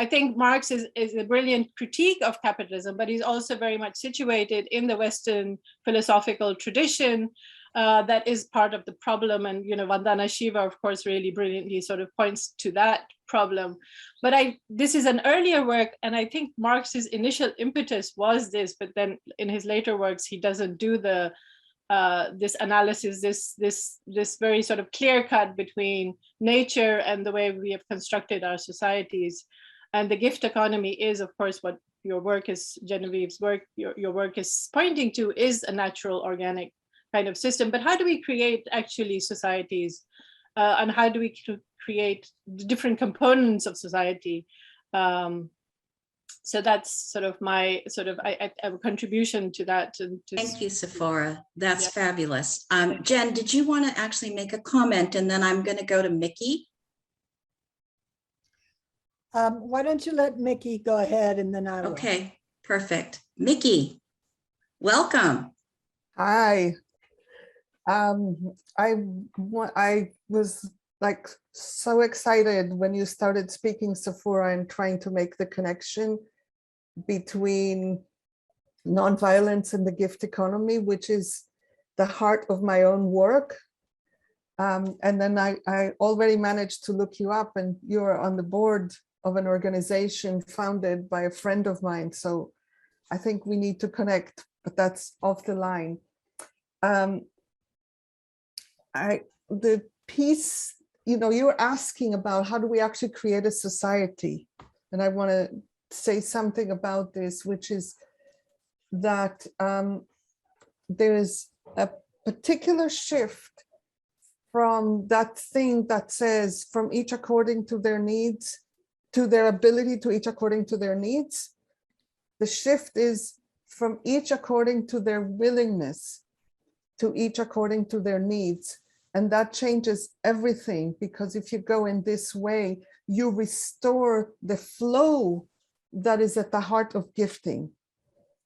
S5: think Marx is a brilliant critique of capitalism, but he's also very much situated in the Western philosophical tradition, that is part of the problem. And, Vandana Shiva, of course, really brilliantly sort of points to that problem. But this is an earlier work, and I think Marx's initial impetus was this, but then in his later works, he doesn't do this analysis, this very sort of clear cut between nature and the way we have constructed our societies. And the gift economy is, of course, what your work is, Genevieve's work, your work is pointing to, is a natural organic kind of system. But how do we create actually societies, and how do we create the different components of society? So that's sort of my a contribution to that.
S1: Thank you, Sephora. That's fabulous. Jen, did you want to actually make a comment? And then I'm going to go to Mickey.
S2: Why don't you let Mickey go ahead, and then I will.
S1: Okay, perfect. Mickey, welcome.
S3: Hi. I was like so excited when you started speaking, Sephora, and trying to make the connection between nonviolence and the gift economy, which is the heart of my own work. And then I already managed to look you up, and you're on the board of an organization founded by a friend of mine. So I think we need to connect, but that's off the line. The piece, you were asking about how do we actually create a society? And I want to say something about this, which is that there is a particular shift from that thing that says from each according to their needs to their ability to each according to their needs. The shift is from each according to their willingness to each according to their needs. And that changes everything, because if you go in this way, you restore the flow that is at the heart of gifting.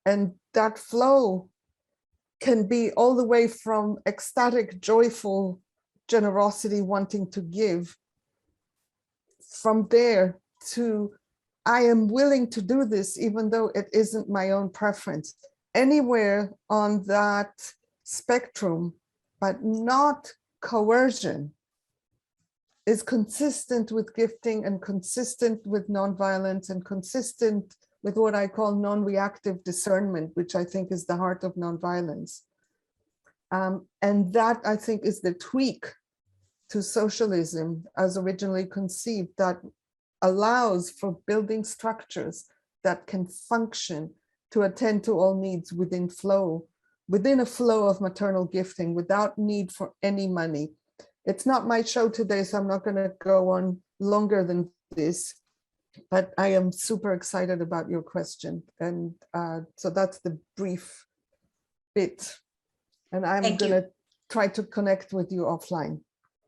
S3: And that flow can be all the way from ecstatic, joyful generosity, wanting to give, from there to I am willing to do this, even though it isn't my own preference. Anywhere on that spectrum, but not coercion, is consistent with gifting and consistent with nonviolence and consistent with what I call non-reactive discernment, which I think is the heart of nonviolence. And that, I think, is the tweak to socialism as originally conceived, that allows for building structures that can function to attend to all needs within a flow of maternal gifting without need for any money. It's not my show today, so I'm not going to go on longer than this, but I am super excited about your question. And so that's the brief bit. And I'm going to try to connect with you offline.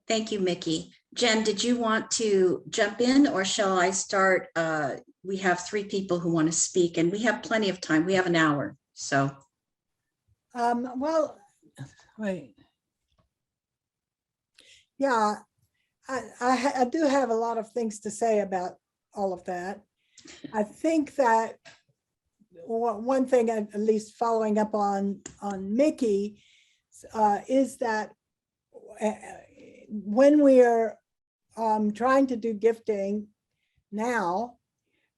S1: Thank you, Mickey. Jen, did you want to jump in, or shall I start? We have 3 people who want to speak, and we have plenty of time. We have an hour, so.
S2: Well, wait. Yeah, I do have a lot of things to say about all of that. I think that one thing, at least following up on Mickey, is that when we are trying to do gifting now,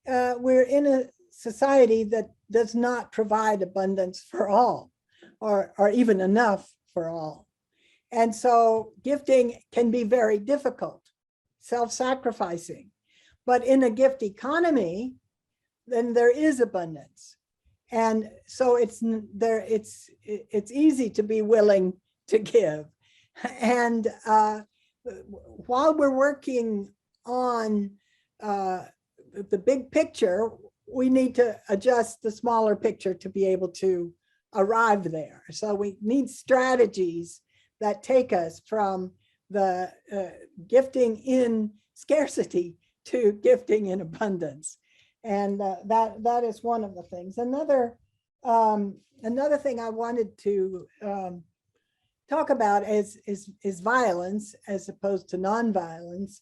S2: we're in a society that does not provide abundance for all, or even enough for all. And so gifting can be very difficult, self-sacrificing. But in a gift economy, then there is abundance. And so it's easy to be willing to give. And while we're working on the big picture, we need to adjust the smaller picture to be able to arrive there. So we need strategies that take us from the gifting in scarcity to gifting in abundance. And that is one of the things. Another thing I wanted to talk about is violence as opposed to nonviolence.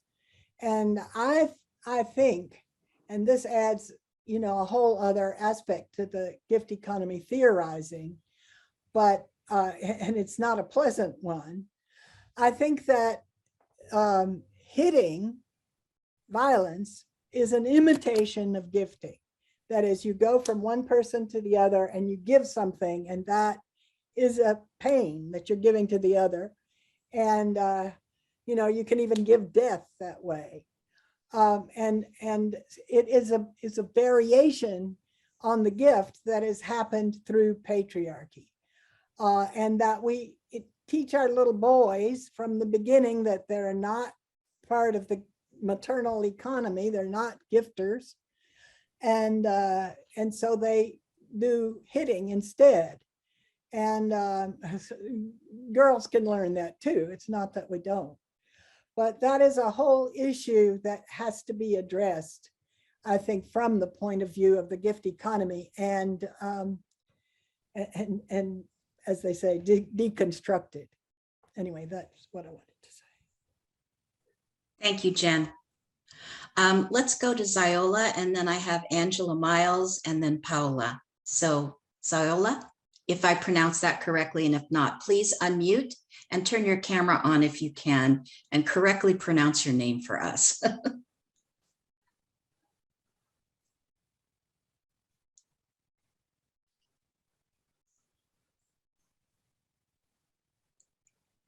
S2: And I think, and this adds, a whole other aspect to the gift economy theorizing, but and it's not a pleasant one. I think that hitting, violence, is an imitation of gifting. That is, you go from one person to the other and you give something, and that is a pain that you're giving to the other. And you can even give death that way. And it is a variation on the gift that has happened through patriarchy. And that we teach our little boys from the beginning that they're not part of the maternal economy, they're not gifters. And so they do hitting instead. And girls can learn that too. It's not that we don't. But that is a whole issue that has to be addressed, I think, from the point of view of the gift economy and as they say, deconstructed. Anyway, that's what I wanted to say.
S1: Thank you, Jen. Let's go to Ziola, and then I have Angela Miles, and then Paola. So Ziola, if I pronounce that correctly, and if not, please unmute and turn your camera on if you can, and correctly pronounce your name for us.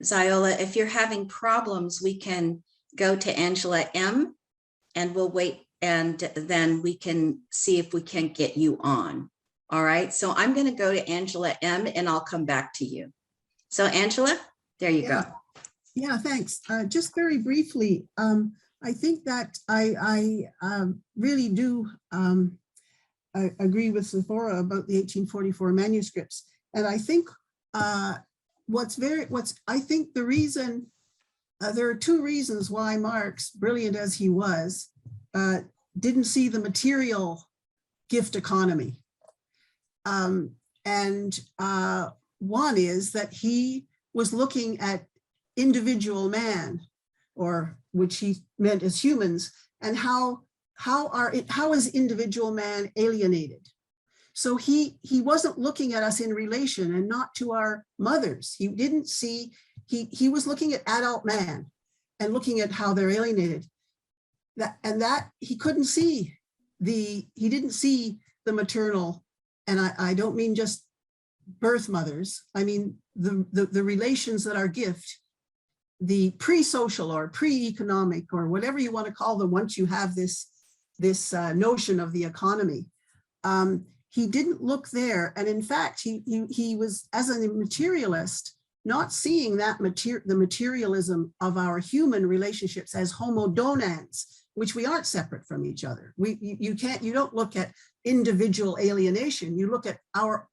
S1: Ziola, if you're having problems, we can go to Angela M, and we'll wait, and then we can see if we can get you on. All right, so I'm going to go to Angela M, and I'll come back to you. So Angela, there you go.
S4: Yeah, thanks. Just very briefly, I think that I really do agree with Sephora about the 1844 manuscripts. And I think I think the reason, there are two reasons why Marx, brilliant as he was, didn't see the material gift economy. One is that he was looking at individual man, or which he meant as humans, and how is individual man alienated? So he wasn't looking at us in relation and not to our mothers. He didn't see, he was looking at adult man and looking at how they're alienated. That he couldn't see he didn't see the maternal, and I don't mean just birth mothers. I mean the relations that are gift, the pre-social or pre-economic or whatever you want to call them once you have this notion of the economy. He didn't look there, and in fact, he was, as a materialist, not seeing that the materialism of our human relationships as homodonads, which we aren't separate from each other. You don't look at individual alienation. You look at our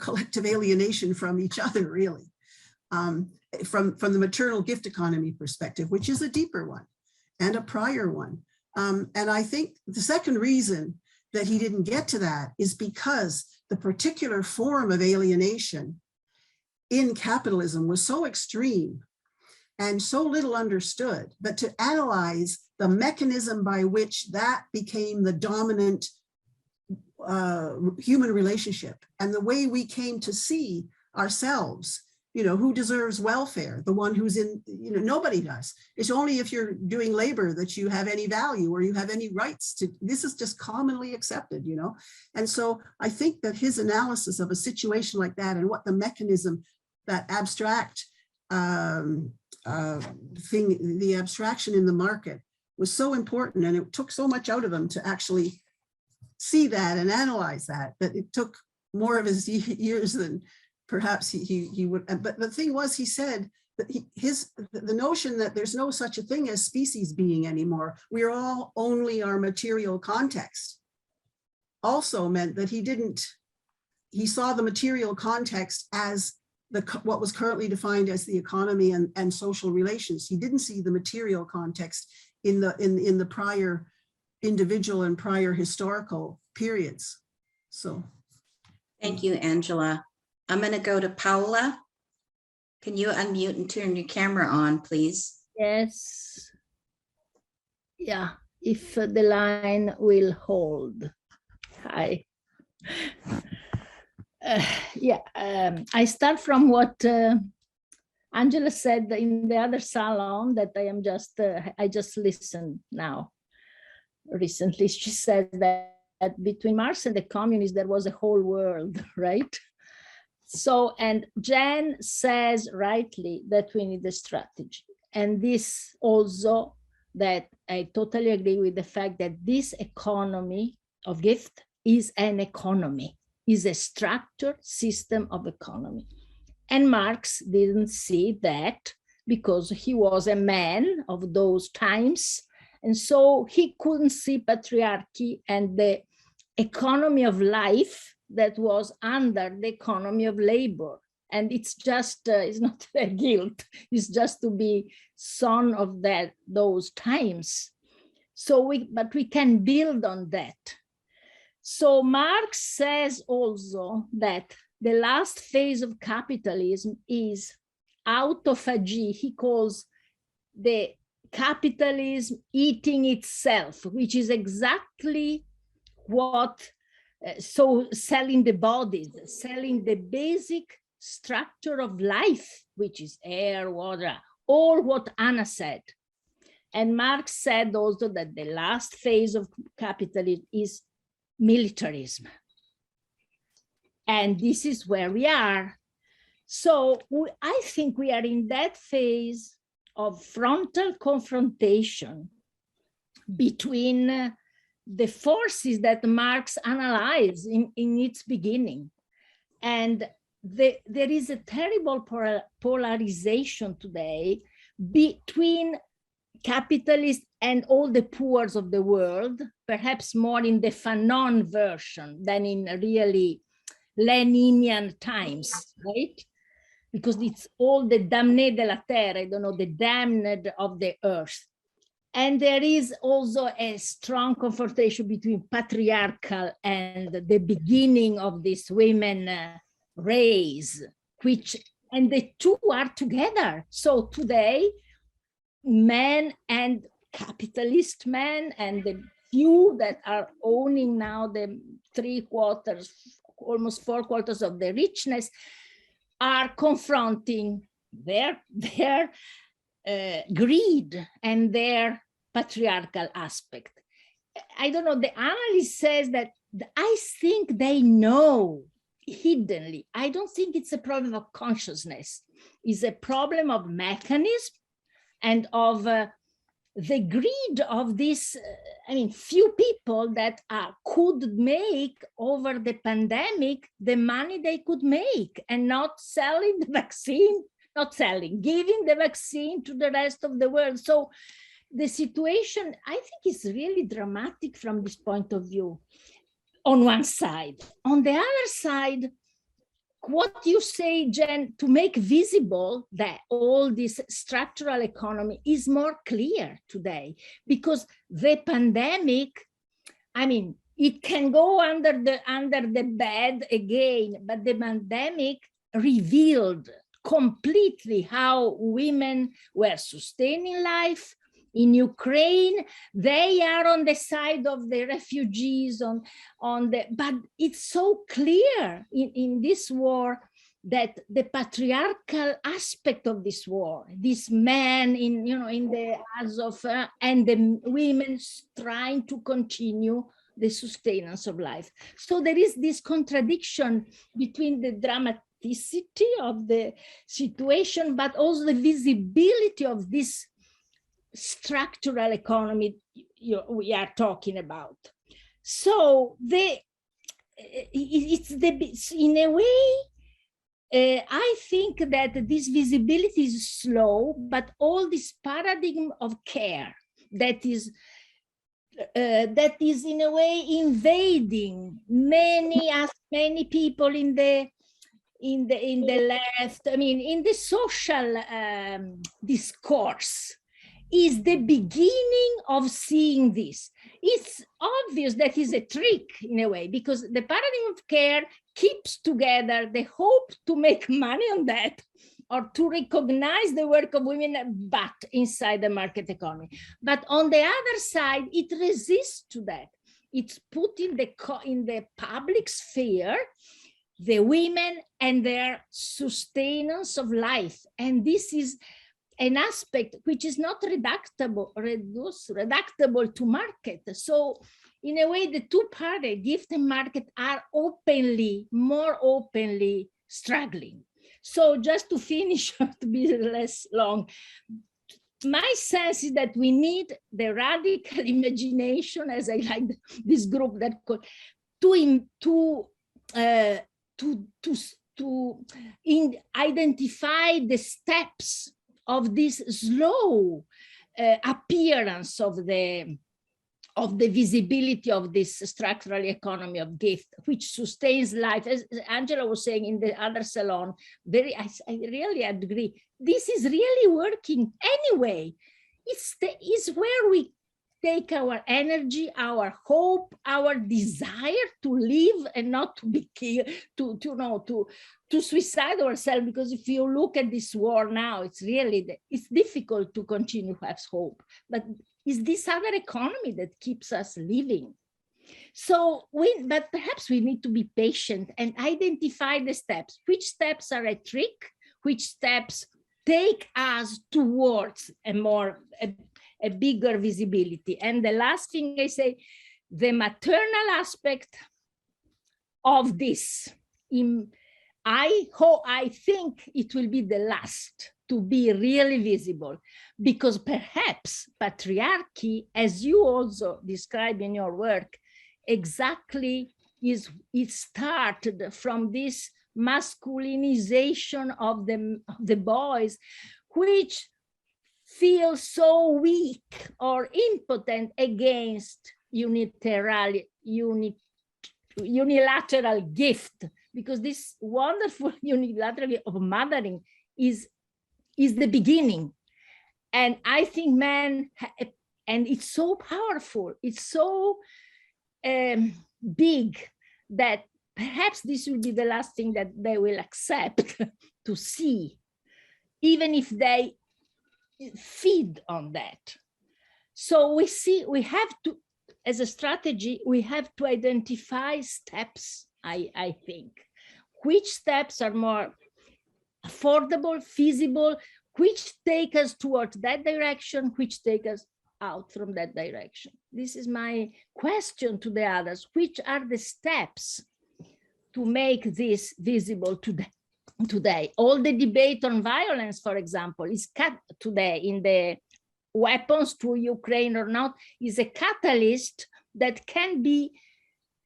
S4: collective alienation from each other, really, from the maternal gift economy perspective, which is a deeper one and a prior one. And I think the second reason that he didn't get to that is because the particular form of alienation in capitalism was so extreme and so little understood that to analyze the mechanism by which that became the dominant human relationship and the way we came to see ourselves, who deserves welfare, the one who's in, nobody does. It's only if you're doing labor that you have any value or you have any rights to, this is just commonly accepted, And so I think that his analysis of a situation like that and what the mechanism, that abstract thing, the abstraction in the market was so important, and it took so much out of him to actually see that and analyze that it took more of his years than perhaps he would. But the thing was, he said that the notion that there's no such a thing as species being anymore, we're all only our material context, also meant that he saw the material context as what was currently defined as the economy and social relations. He didn't see the material context in the prior individual and prior historical periods. So
S1: thank you, Angela. I'm going to go to Paola. Can you unmute and turn your camera on, please?
S6: Yes. Yeah, if the line will hold. Hi. I start from what Angela said in the other salon that I just listened now. Recently, she said that between Marx and the communists, there was a whole world, right? So, and Jen says rightly that we need a strategy. And this also, that I totally agree with the fact that this economy of gift is an economy, is a structured system of economy. And Marx didn't see that because he was a man of those times. And so he couldn't see patriarchy and the economy of life that was under the economy of labor. And it's just, it's not a guilt, it's just to be son of those times. So but we can build on that. So Marx says also that the last phase of capitalism is autophagy. He calls the capitalism eating itself, which is exactly what, so selling the bodies, selling the basic structure of life, which is air, water, all what Anna said. And Marx said also that the last phase of capitalism is militarism. And this is where we are. So I think we are in that phase of frontal confrontation between the forces that Marx analyzed in its beginning. And there is a terrible polarization today between capitalists and all the poors of the world, perhaps more in the Fanon version than in really Leninian times, right? Because it's all the damnés de la terre, I don't know, the damned of the earth. And there is also a strong confrontation between patriarchal and the beginning of this women race, and the two are together. So today, men and capitalist men and the few that are owning now the 3/4, almost 4/4 of the richness are confronting their greed and their patriarchal aspect. I don't know, the analyst says that I think they know hiddenly. I don't think it's a problem of consciousness. It's a problem of mechanism and of the greed of this, few people that could make over the pandemic the money they could make and not selling the vaccine, giving the vaccine to the rest of the world. So the situation, I think, is really dramatic from this point of view on one side. On the other side, what you say, Jen, to make visible that all this structural economy is more clear today, because the pandemic, it can go under the bed again, but the pandemic revealed completely how women were sustaining life. In Ukraine, they are on the side of the refugees, but it's so clear in this war that the patriarchal aspect of this war, this man in the Azov and the women trying to continue the sustenance of life. So there is this contradiction between the dramaticity of the situation, but also the visibility of this structural economy we are talking about. So in a way, I think that this visibility is slow, but all this paradigm of care that is in a way invading many people in the left, in the social discourse, is the beginning of seeing this. It's obvious that is a trick in a way, because the paradigm of care keeps together the hope to make money on that or to recognize the work of women, but inside the market economy. But on the other side, it resists to that. It's put in the public sphere the women and their sustenance of life. And this is an aspect which is not reductible to market. So in a way, the two parties, gift and market, are more openly struggling. So just to finish, to be less long, my sense is that we need the radical imagination, as I like this group that called, to identify the steps of this slow appearance of the visibility of this structural economy of gift, which sustains life. As Angela was saying in the other salon, I really agree. This is really working anyway. It's where we take our energy, our hope, our desire to live and not to be killed, to suicide ourselves. Because if you look at this war now, it's difficult to continue to have hope. But it's this other economy that keeps us living. So but perhaps we need to be patient and identify the steps. Which steps are a trick? Which steps take us towards a bigger visibility? And the last thing I say, the maternal aspect of this, I think it will be the last to be really visible, because perhaps patriarchy, as you also describe in your work, exactly it started from this masculinization of the boys, which feel so weak or impotent against unilateral gift, because this wonderful unilateral gift of mothering is the beginning. And I think men, and it's so powerful, it's so big, that perhaps this will be the last thing that they will accept to see, even if they feed on that. So we have to, as a strategy, we have to identify steps, I think. Which steps are more affordable, feasible, which take us towards that direction, which take us out from that direction. This is my question to the others. Which are the steps to make this visible today? All the debate on violence, for example, is cut today in the weapons to Ukraine or not, is a catalyst that can be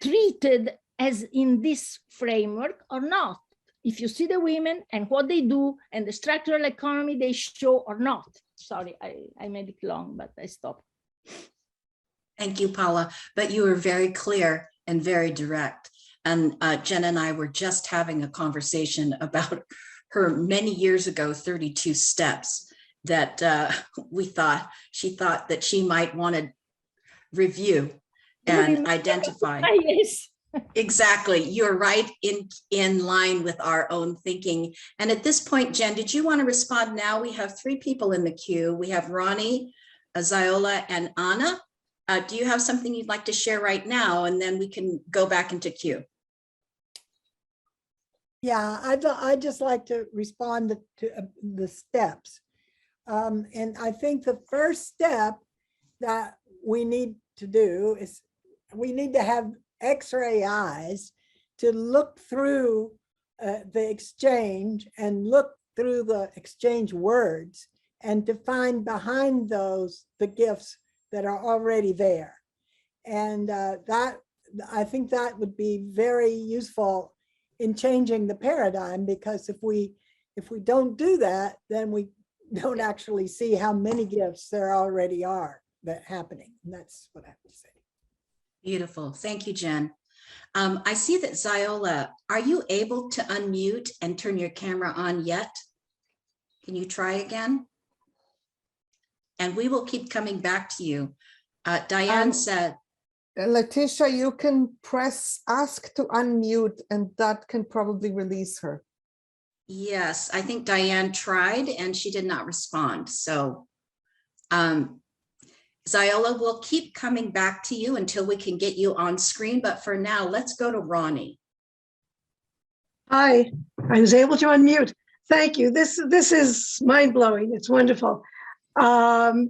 S6: treated as in this framework or not. If you see the women and what they do and the structural economy they show or not. Sorry, I made it long, but I stopped.
S1: Thank you, Paula. But you were very clear and very direct. And Jen and I were just having a conversation about her many years ago, 32 steps that she thought that she might want to review and identify.
S6: Yes.
S1: Exactly. You're right in line with our own thinking. And at this point, Jen, did you want to respond now? We have 3 people in the queue. We have Ronnie, Ziola, and Anna. Do you have something you'd like to share right now? And then we can go back into queue.
S2: Yeah, I'd just like to respond to the steps. And I think the first step that we need to do is we need to have X-ray eyes to look through the exchange and look through the exchange words and to find behind those the gifts that are already there. And I think that would be very useful in changing the paradigm, because if we don't do that, then we don't actually see how many gifts there already are that happening. And that's what I have to say.
S1: Beautiful. Thank you, Jen. I see that Ziola, are you able to unmute and turn your camera on yet? Can you try again? And we will keep coming back to you. Diane said,
S7: Letecia, you can press ask to unmute and that can probably release her.
S1: yes, I think Diane tried and she did not respond. So Ziola, we'll keep coming back to you until we can get you on screen. But for now, let's go to Ronnie.
S8: Hi, I was able to unmute. Thank you. This is mind blowing. It's wonderful. Anna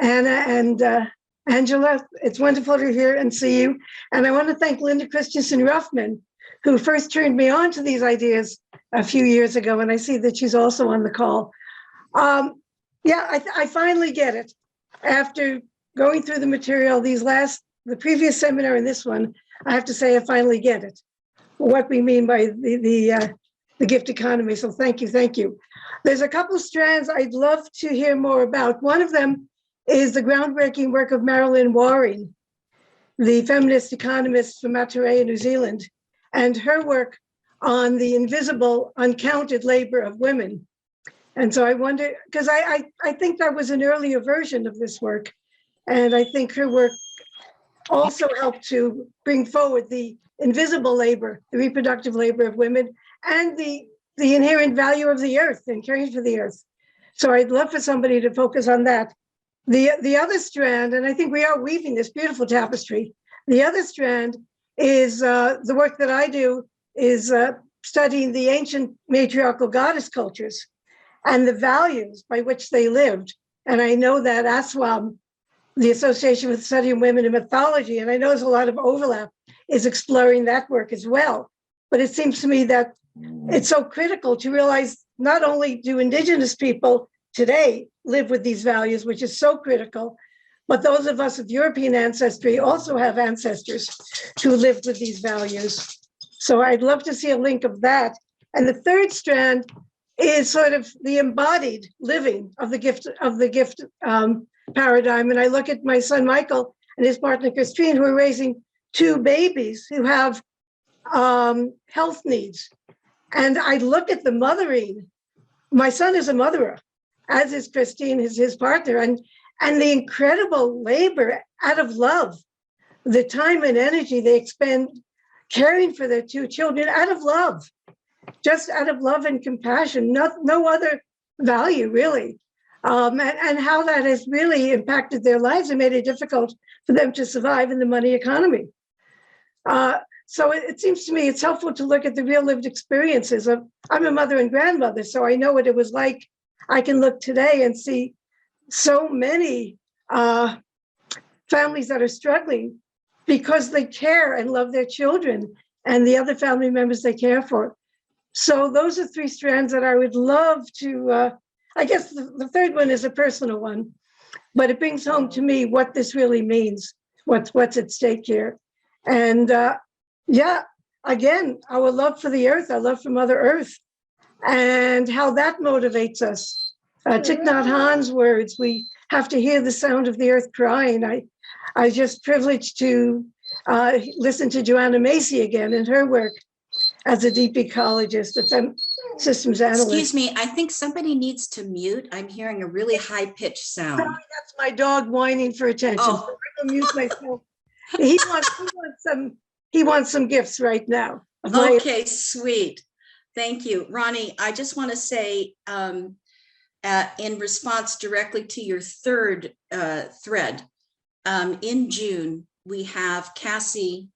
S8: and Angela, it's wonderful to hear and see you. And I want to thank Linda Christensen Ruffman, who first turned me on to these ideas a few years ago. And I see that she's also on the call. I finally get it. After going through the material, the previous seminar and this one, I have to say I finally get it. What we mean by the gift economy. So thank you. There's a couple of strands I'd love to hear more about. One of them is the groundbreaking work of Marilyn Waring, the feminist economist from Mataray, New Zealand, and her work on the invisible, uncounted labor of women. And so I wonder, because I think that was an earlier version of this work. And I think her work also helped to bring forward the invisible labor, the reproductive labor of women, and the inherent value of the earth and caring for the earth. So I'd love for somebody to focus on that. The other strand, and I think we are weaving this beautiful tapestry, the other strand is the work that I do is studying the ancient matriarchal goddess cultures and the values by which they lived. And I know that ASWAM, the Association with Studying Women in Mythology, and I know there's a lot of overlap, is exploring that work as well. But it seems to me that it's so critical to realize not only do Indigenous people today live with these values, which is so critical, but those of us with European ancestry also have ancestors who lived with these values. So I'd love to see a link of that. And the third strand is sort of the embodied living of the gift paradigm. And I look at my son Michael and his partner Christine, who are raising 2 babies who have health needs. And I look at the mothering. My son is a motherer, as is Christine, his partner, and the incredible labor out of love, the time and energy they expend caring for their 2 children out of love, just out of love and compassion, no other value really. And how that has really impacted their lives and made it difficult for them to survive in the money economy. So it seems to me it's helpful to look at the real lived experiences of, I'm a mother and grandmother, so I know what it was like. I can look today and see so many families that are struggling because they care and love their children and the other family members they care for. So those are 3 strands that I would love to, I guess the third one is a personal one, but it brings home to me what this really means, what's at stake here. And again, our love for the earth, our love for Mother Earth, and how that motivates us. Thich Nhat Hanh's words, we have to hear the sound of the earth crying. I was just privileged to listen to Joanna Macy again in her work as a deep ecologist, a systems analyst.
S1: Excuse me, I think somebody needs to mute. I'm hearing a really high-pitched sound.
S8: Sorry, that's my dog whining for attention.
S1: Oh.
S8: So I will mute myself. He wants some gifts right now.
S1: Okay, sweet. Thank you. Ronnie, I just want to say, in response directly to your third thread, in June, we have Cassie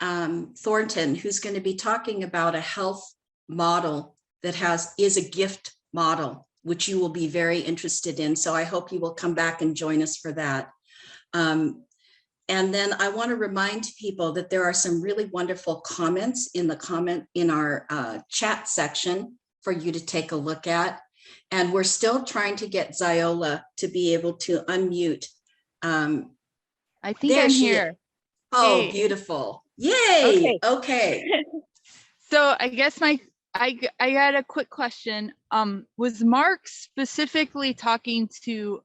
S1: Thornton, who's going to be talking about a health model that is a gift model, which you will be very interested in. So I hope you will come back and join us for that. And then I want to remind people that there are some really wonderful comments in our chat section for you to take a look at. And we're still trying to get Ziola to be able to unmute.
S9: I think I'm here.
S1: Oh,
S9: hey.
S1: Beautiful. Yay. Okay.
S9: So I guess I got a quick question. Was Marx specifically talking to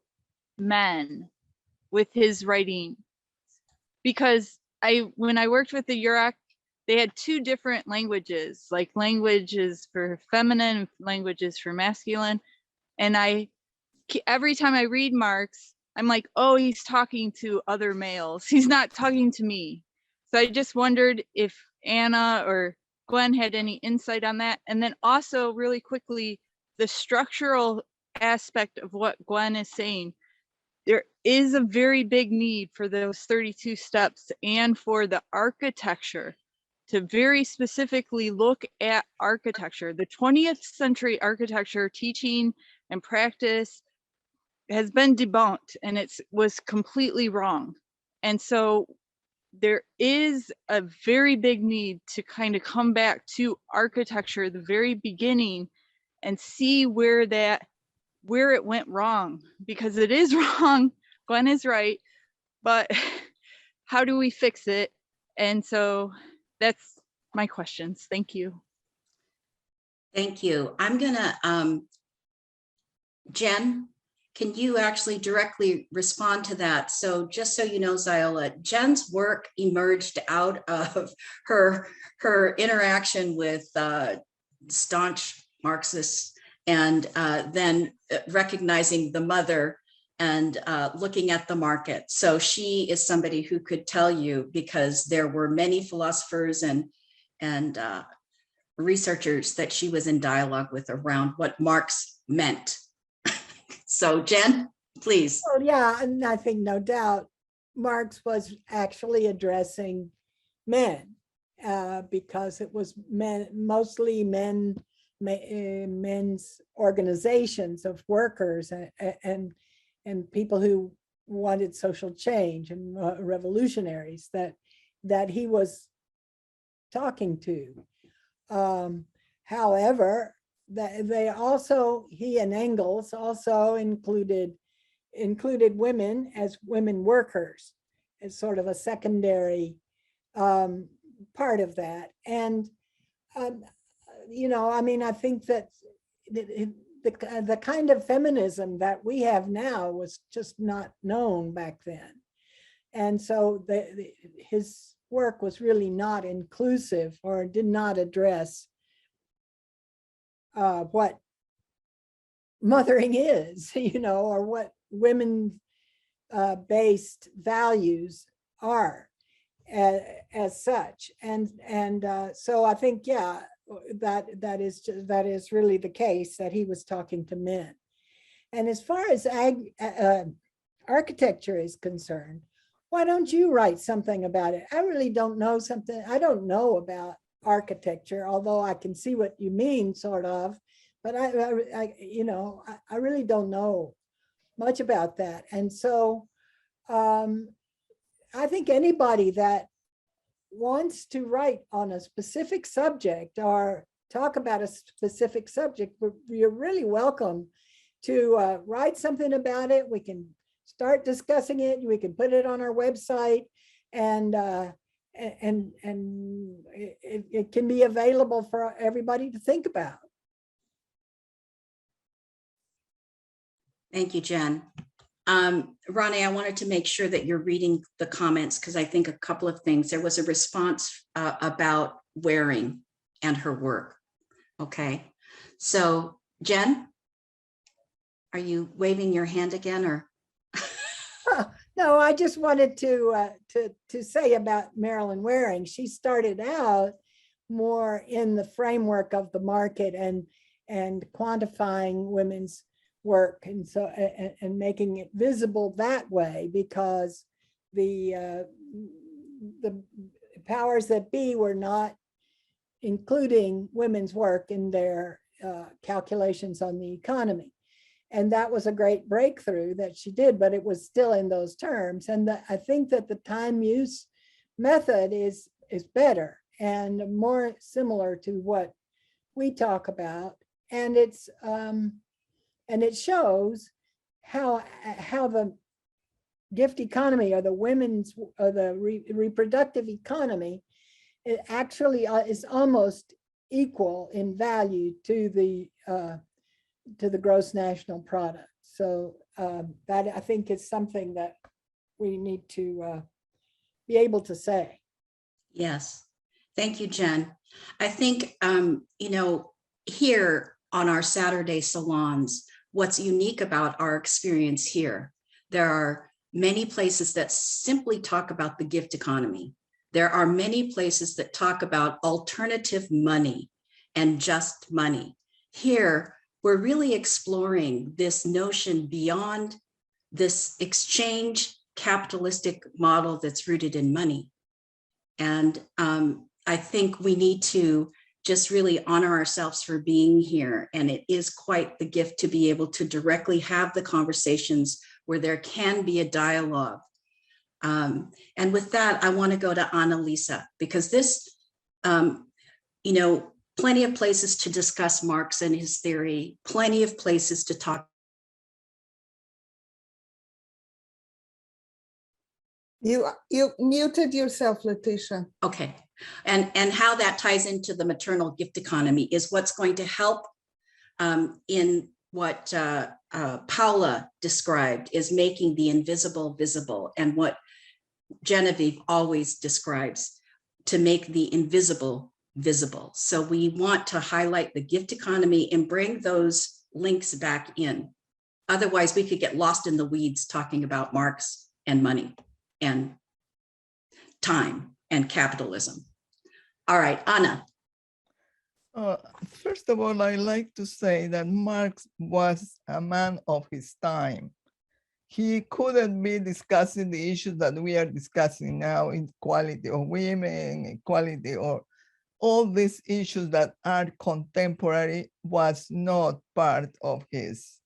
S9: men with his writing? Because when I worked with the URAC, they had 2 different languages, like languages for feminine, languages for masculine. And every time I read Marx, I'm like, oh, he's talking to other males. He's not talking to me. So I just wondered if Anna or Gwen had any insight on that. And then also really quickly, the structural aspect of what Gwen is saying. There is a very big need for those 32 steps and for the architecture to very specifically look at architecture. The 20th century architecture teaching and practice has been debunked, and it was completely wrong. And so there is a very big need to kind of come back to architecture, the very beginning, and see where it went wrong, because it is wrong. Gwen is right, but how do we fix it? And so that's my questions. Thank you.
S1: Thank you. I'm gonna, Jen, can you actually directly respond to that? So just so you know, Ziola, Jen's work emerged out of her interaction with staunch Marxists, and then recognizing the mother and looking at the market. So she is somebody who could tell you, because there were many philosophers and researchers that she was in dialogue with around what Marx meant. So Jen, please.
S2: Oh, yeah, and I think no doubt Marx was actually addressing men because it was men, mostly men's organizations of workers and people who wanted social change and revolutionaries that he was talking to. However, they also, he and Engels also included women as women workers as sort of a secondary part of that. And you know, I mean, I think that the kind of feminism that we have now was just not known back then. And so his work was really not inclusive, or did not address what mothering is, you know, or what women based values are as such. And so I think, yeah, that is really the case, that he was talking to men. And as far as architecture is concerned, why don't you write something about it? I really don't know something. I don't know about architecture, although I can see what you mean, sort of, but I you know, I really don't know much about that. And so I think anybody that wants to write on a specific subject or talk about a specific subject, you're really welcome to write something about it. We can start discussing it. We can put it on our website, and it can be available for everybody to think about.
S1: Thank you, Jen. Ronnie, I wanted to make sure that you're reading the comments, because I think a couple of things. There was a response about Waring and her work. Okay, so Jen, are you waving your hand again, or?
S2: No, I just wanted to say about Marilyn Waring. She started out more in the framework of the market and quantifying women's work, and so and making it visible that way, because the powers that be were not including women's work in their calculations on the economy. And that was a great breakthrough that she did, but it was still in those terms. And I think that the time use method is better and more similar to what we talk about. And it's and it shows how the gift economy, or the women's, or the reproductive economy, it actually is almost equal in value to the gross national product. So that, I think, is something that we need to be able to say.
S1: Yes, thank you, Jen. I think, you know, here on our Saturday salons, what's unique about our experience here, there are many places that simply talk about the gift economy. There are many places that talk about alternative money and just money. Here, we're really exploring this notion beyond this exchange capitalistic model that's rooted in money. And I think we need to just really honor ourselves for being here. And it is quite the gift to be able to directly have the conversations where there can be a dialogue. And with that, I want to go to Annalisa, because this, plenty of places to discuss Marx and his theory, plenty of places to talk.
S7: You muted yourself, Letecia.
S1: Okay. And how that ties into the maternal gift economy is what's going to help in what Paula described, is making the invisible visible, and what Genevieve always describes, to make the invisible visible. So we want to highlight the gift economy and bring those links back in. Otherwise, we could get lost in the weeds talking about Marx and money and time and capitalism. All right, Anna.
S3: First of all, I like to say that Marx was a man of his time. He couldn't be discussing the issues that we are discussing now, equality of women, equality, or all these issues that are contemporary, was not part of his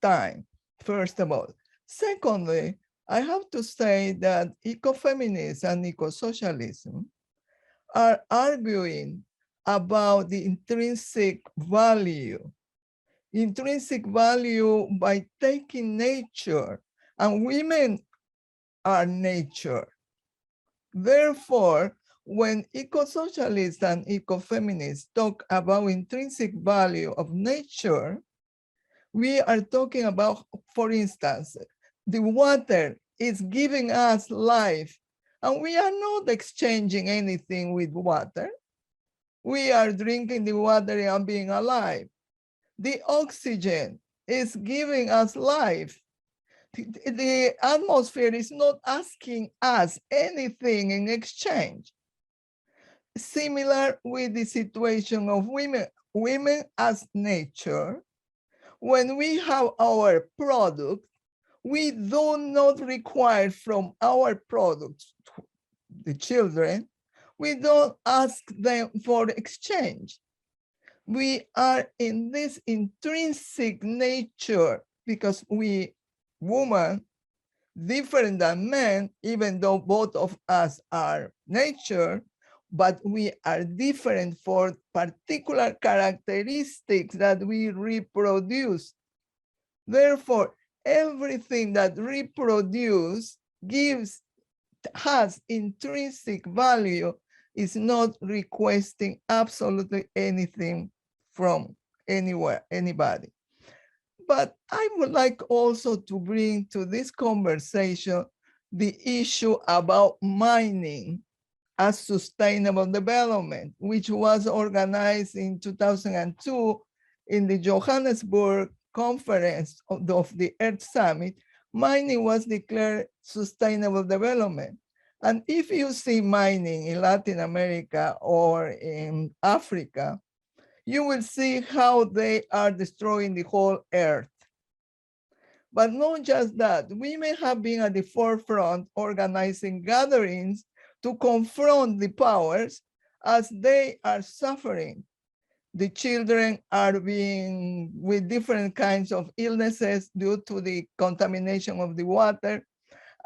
S3: time, first of all. Secondly, I have to say that ecofeminism and eco-socialism are arguing about the intrinsic value by taking nature, and women are nature. Therefore, when eco-socialists and ecofeminists talk about intrinsic value of nature, we are talking about, for instance, the water is giving us life, and we are not exchanging anything with water. We are drinking the water and being alive. The oxygen is giving us life. The atmosphere is not asking us anything in exchange. Similar with the situation of women as nature. When we have our product, we do not require from our products, the children, we don't ask them for exchange. We are in this intrinsic nature because we, women, different than men, even though both of us are nature, but we are different for particular characteristics that we reproduce. Therefore, everything that reproduces has intrinsic value, is not requesting absolutely anything from anywhere, anybody. But I would like also to bring to this conversation the issue about mining as sustainable development, which was organized in 2002 in the Johannesburg conference of the Earth Summit. Mining was declared sustainable development. And if you see mining in Latin America or in Africa, you will see how they are destroying the whole earth. But not just that, women have been at the forefront organizing gatherings to confront the powers as they are suffering. The children are being with different kinds of illnesses due to the contamination of the water.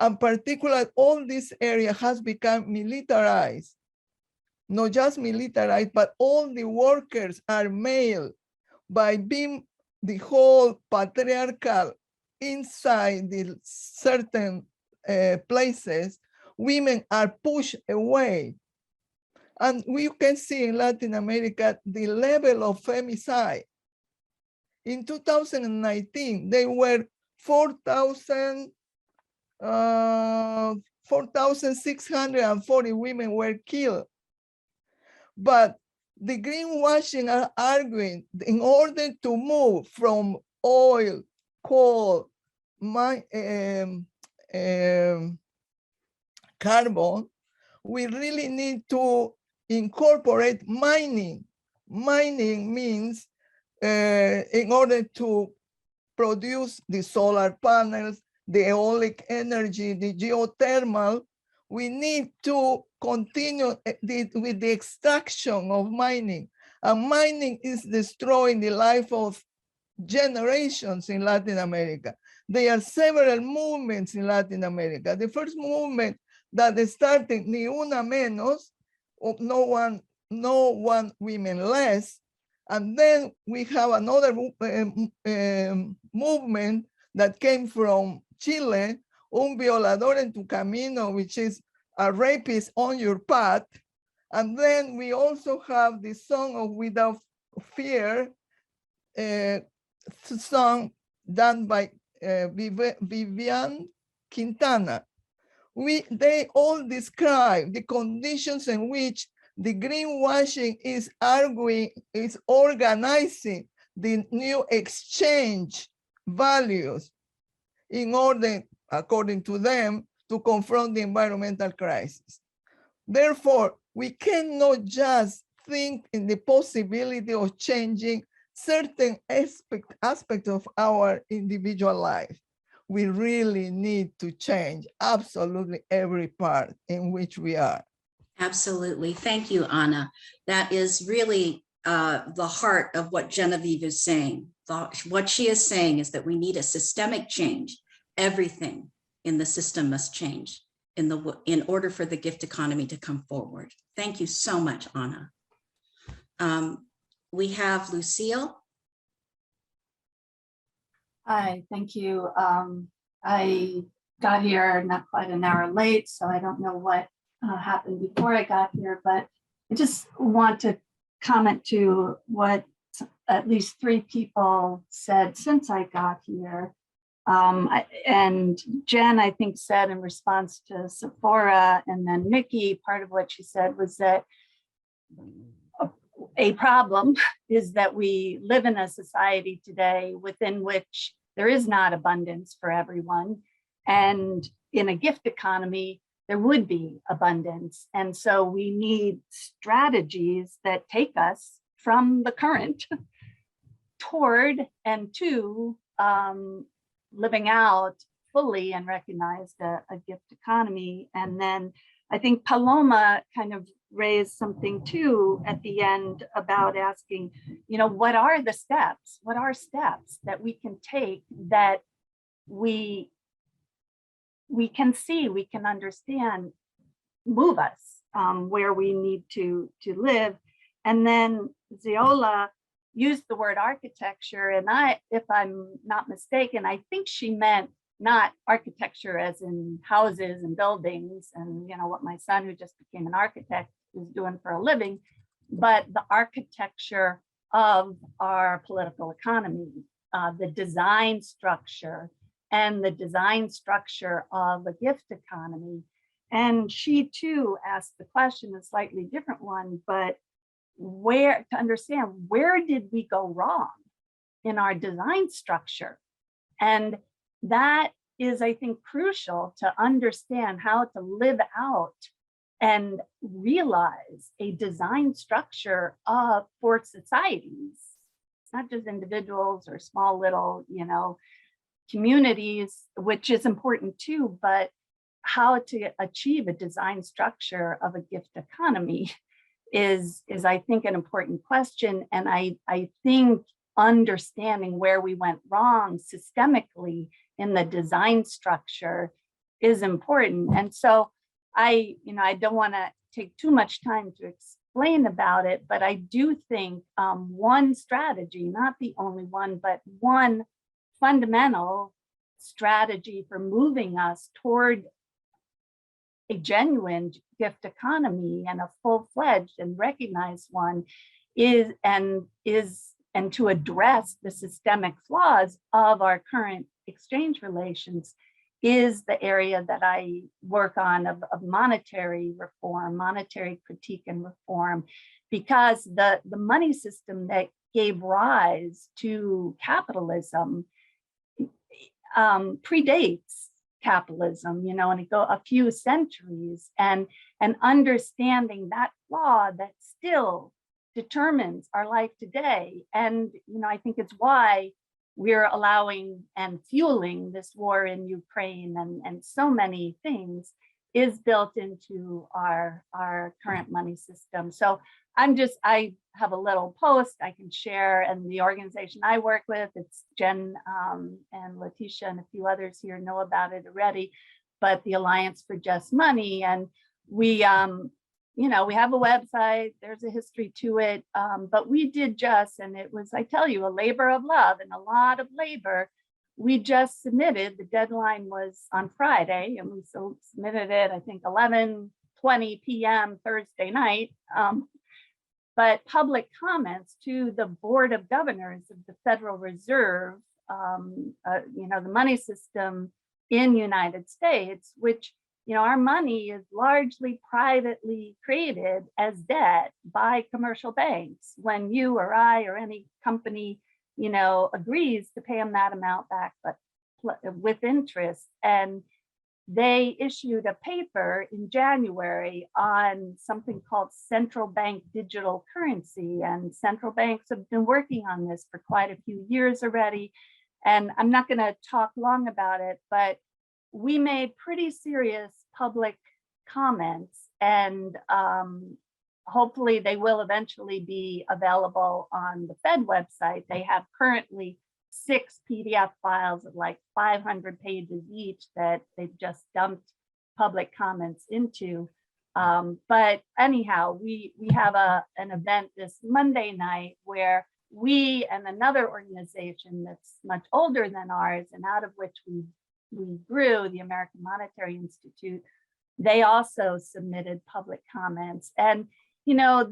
S3: And particularly, all this area has become militarized. Not just militarized, but all the workers are male. By being the whole patriarchal inside the certain places, women are pushed away. And we can see in Latin America the level of femicide. In 2019, they were 4,640 women were killed. But the greenwashing are arguing in order to move from oil, coal, carbon, we really need to incorporate mining. Mining means in order to produce the solar panels, the eolic energy, the geothermal, we need to continue with the extraction of mining. And mining is destroying the life of generations in Latin America. There are several movements in Latin America. The first movement that started Ni Una Menos, no one women less. And then we have another movement that came from Chile, Un Violador en tu Camino, which is a rapist on your path. And then we also have the song of Without Fear, song done by Vivian Quintana. They all describe the conditions in which the greenwashing is organizing the new exchange values in order, according to them, to confront the environmental crisis. Therefore, we cannot just think in the possibility of changing certain aspects of our individual life. We really need to change absolutely every part in which we are.
S1: Absolutely. Thank you, Anna. That is really the heart of what Genevieve is saying. What she is saying is that we need a systemic change. Everything in the system must change in order for the gift economy to come forward. Thank you so much, Anna. We have Lucille.
S10: Hi, thank you. I got here not quite an hour late, so I don't know what happened before I got here, but I just want to comment to what at least 3 people said since I got here. And Jen, I think, said in response to Sephora, and then Nikki, part of what she said was that a problem is that we live in a society today within which there is not abundance for everyone. And in a gift economy, there would be abundance. And so we need strategies that take us from the current toward and to living out fully and recognized a gift economy. And then I think Paloma kind of raised something too at the end about asking, what are the steps? What are steps that we can take that we can see, we can understand, move us where we need to live? And then Ziola used the word architecture, and if I'm not mistaken, I think she meant not architecture as in houses and buildings and what my son, who just became an architect, is doing for a living, but the architecture of our political economy, the design structure and the design structure of a gift economy. And she too asked the question, a slightly different one, but to understand where did we go wrong in our design structure? And that is, I think, crucial to understand how to live out and realize a design structure for societies, not just individuals or small little, communities, which is important too, but how to achieve a design structure of a gift economy is I think, an important question. And I think understanding where we went wrong systemically in the design structure is important. And so I don't want to take too much time to explain about it, but I do think one strategy, not the only one, but one fundamental strategy for moving us toward a genuine gift economy and a full-fledged and recognized one is to address the systemic flaws of our current exchange relations is the area that I work on of monetary reform, monetary critique and reform, because the money system that gave rise to capitalism predates capitalism, and it go a few centuries, and understanding that flaw that still determines our life today. And I think it's why we're allowing and fueling this war in Ukraine and so many things, is built into our current money system. So I have a little post I can share, and the organization I work with, it's Jen and Letecia and a few others here know about it already, but the Alliance for Just Money. And we, we have a website, there's a history to it, but we did just, and it was, I tell you, a labor of love and a lot of labor. We just submitted, the deadline was on Friday, and we submitted it, I think 11:20 p.m. Thursday night. But public comments to the Board of Governors of the Federal Reserve, the money system in United States, which, our money is largely privately created as debt by commercial banks. When you or I or any company, agrees to pay them that amount back, but with interest. And they issued a paper in January on something called central bank digital currency. And central banks have been working on this for quite a few years already. And I'm not going to talk long about it, but we made pretty serious public comments, and hopefully they will eventually be available on the Fed website. They have currently 6 PDF files of like 500 pages each that they've just dumped public comments into. But anyhow, we have an event this Monday night where we and another organization that's much older than ours, and out of which we grew, the American Monetary Institute, they also submitted public comments. And,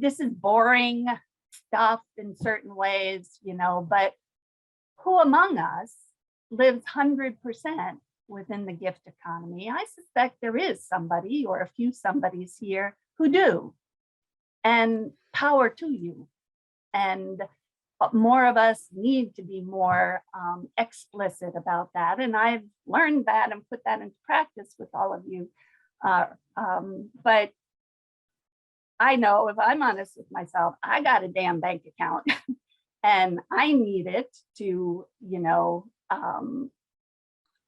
S10: this is boring stuff in certain ways, but who among us lives 100% within the gift economy? I suspect there is somebody or a few somebodies here who do, and power to you. And more of us need to be more explicit about that. And I've learned that and put that into practice with all of you. But I know, if I'm honest with myself, I got a damn bank account and I need it to,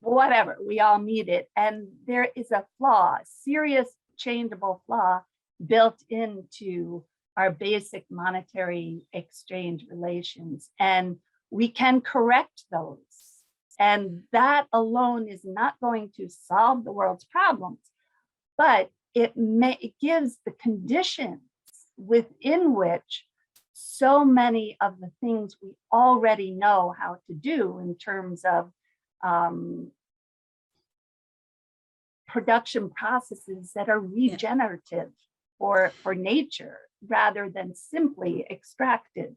S10: whatever, we all need it. And there is a flaw, serious changeable flaw built into our basic monetary exchange relations. And we can correct those. And that alone is not going to solve the world's problems, but it gives the conditions within which so many of the things we already know how to do in terms of production processes that are regenerative for nature rather than simply extractive.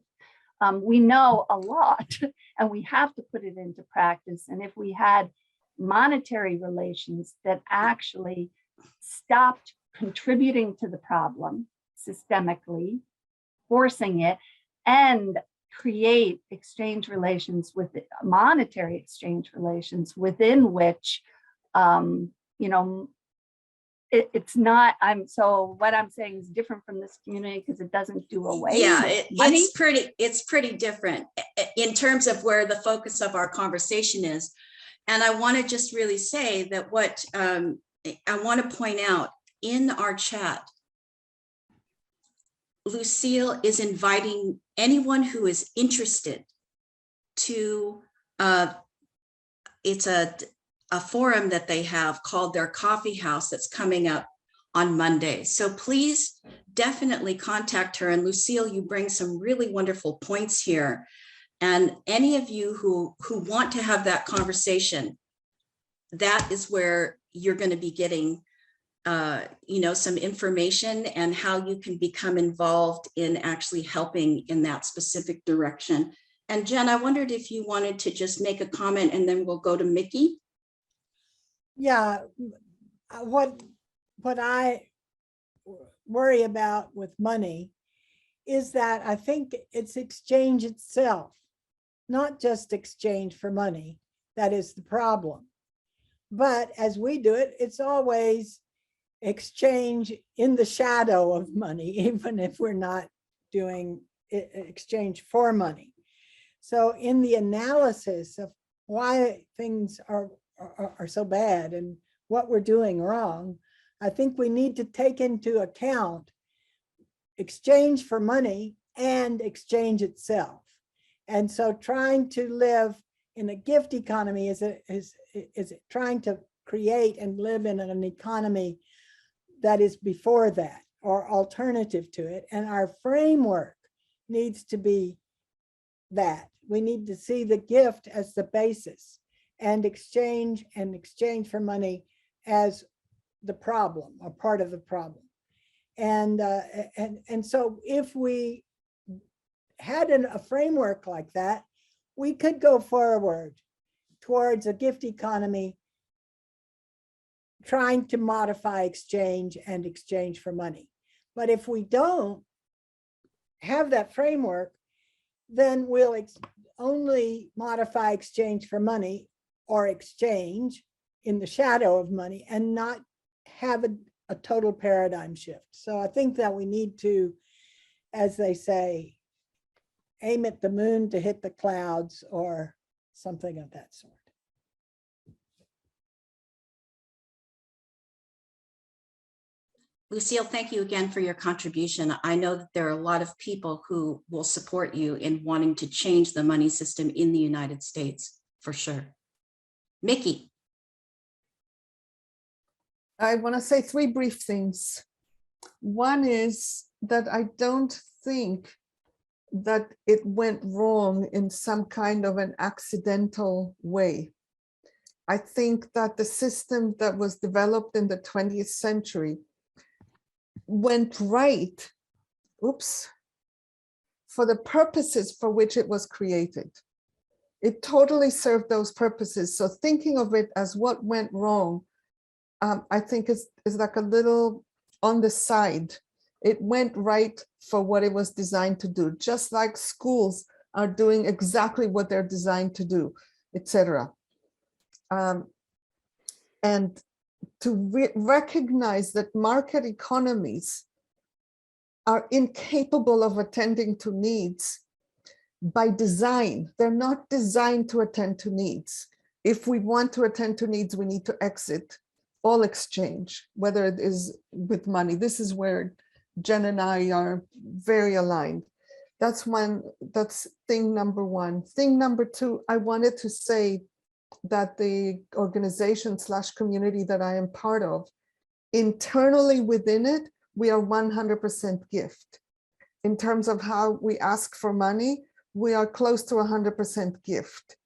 S10: We know a lot and we have to put it into practice. And if we had monetary relations that actually stopped contributing to the problem systemically, forcing it, and create exchange relations with monetary exchange relations within which, it's not, so what I'm saying is different from this community because it doesn't do away with money.
S1: It's pretty different in terms of where the focus of our conversation is. And I want to just really say that what I want to point out in our chat, Lucille is inviting anyone who is interested to, it's a forum that they have called their coffee house that's coming up on Monday. So please definitely contact her. And Lucille, you bring some really wonderful points here. And any of you who want to have that conversation, that is where you're going to be getting some information and how you can become involved in actually helping in that specific direction. And Jen, I wondered if you wanted to just make a comment and then we'll go to Mickey.
S2: Yeah, what I worry about with money is that I think it's exchange itself, not just exchange for money, that is the problem. But as we do it, it's always exchange in the shadow of money, even if we're not doing exchange for money. So in the analysis of why things are so bad and what we're doing wrong, I think we need to take into account exchange for money and exchange itself. And so trying to live in a gift economy is trying to create and live in an economy that is before that or alternative to it. And our framework needs to be that. We need to see the gift as the basis and exchange for money as the problem or part of the problem. And so if we had a framework like that, we could go forward towards a gift economy trying to modify exchange and exchange for money. But if we don't have that framework, then we'll only modify exchange for money or exchange in the shadow of money and not have a total paradigm shift. So I think that we need to, as they say, aim at the moon to hit the clouds or something of that sort.
S1: Lucille, thank you again for your contribution. I know that there are a lot of people who will support you in wanting to change the money system in the United States, for sure. Mickey.
S7: I want to say three brief things. One is that I don't think that it went wrong in some kind of an accidental way. I think that the system that was developed in the 20th century went right, for the purposes for which it was created. It totally served those purposes. So thinking of it as what went wrong, I think is like a little on the side. It went right for what it was designed to do, just like schools are doing exactly what they're designed to do, etc. And to recognize that market economies are incapable of attending to needs by design. They're not designed to attend to needs. If we want to attend to needs, we need to exit all exchange, whether it is with money. This is where Jen and I are very aligned. That's thing number one. Thing number two, I wanted to say that the organization / community that I am part of, internally within it, we are 100% gift. In terms of how we ask for money, we are close to 100% gift.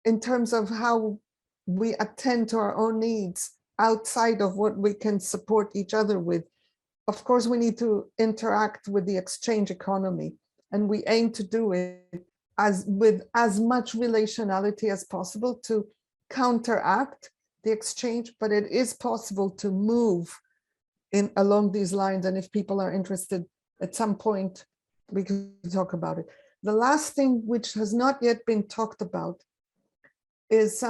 S7: In terms of how we attend to our own needs outside of what we can support each other with, of course, we need to interact with the exchange economy, and we aim to do it with as much relationality as possible to counteract the exchange, but it is possible to move along these lines. And if people are interested, at some point, we can talk about it. The last thing, which has not yet been talked about, is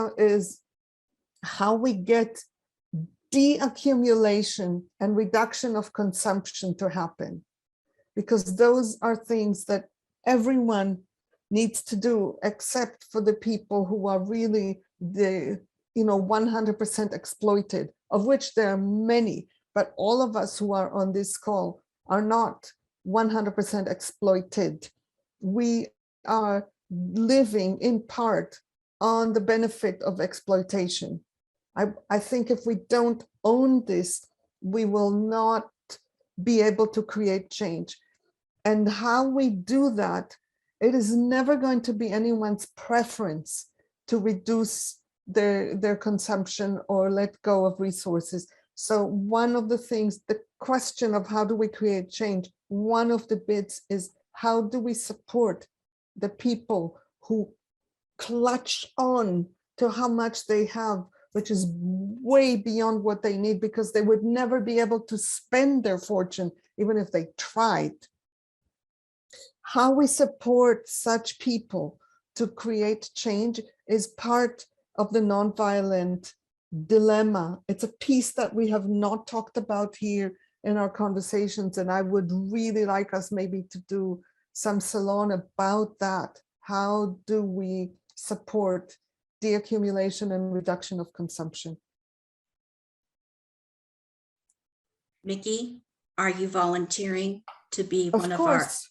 S7: how we get deaccumulation and reduction of consumption to happen, because those are things that everyone needs to do, except for the people who are really 100% exploited, of which there are many, but all of us who are on this call are not 100% exploited. We are living in part on the benefit of exploitation. I think if we don't own this, we will not be able to create change. And how we do that, it is never going to be anyone's preference to reduce their consumption or let go of resources. So one of the things, the question of how do we create change, one of the bits is how do we support the people who clutch on to how much they have, which is way beyond what they need, because they would never be able to spend their fortune, even if they tried. How we support such people to create change is part of the nonviolent dilemma. It's a piece that we have not talked about here in our conversations, and I would really like us maybe to do some Salon about that. How do we support deaccumulation and reduction of consumption?
S1: Mickey, are you volunteering to be
S7: Of
S1: one of our?
S7: course.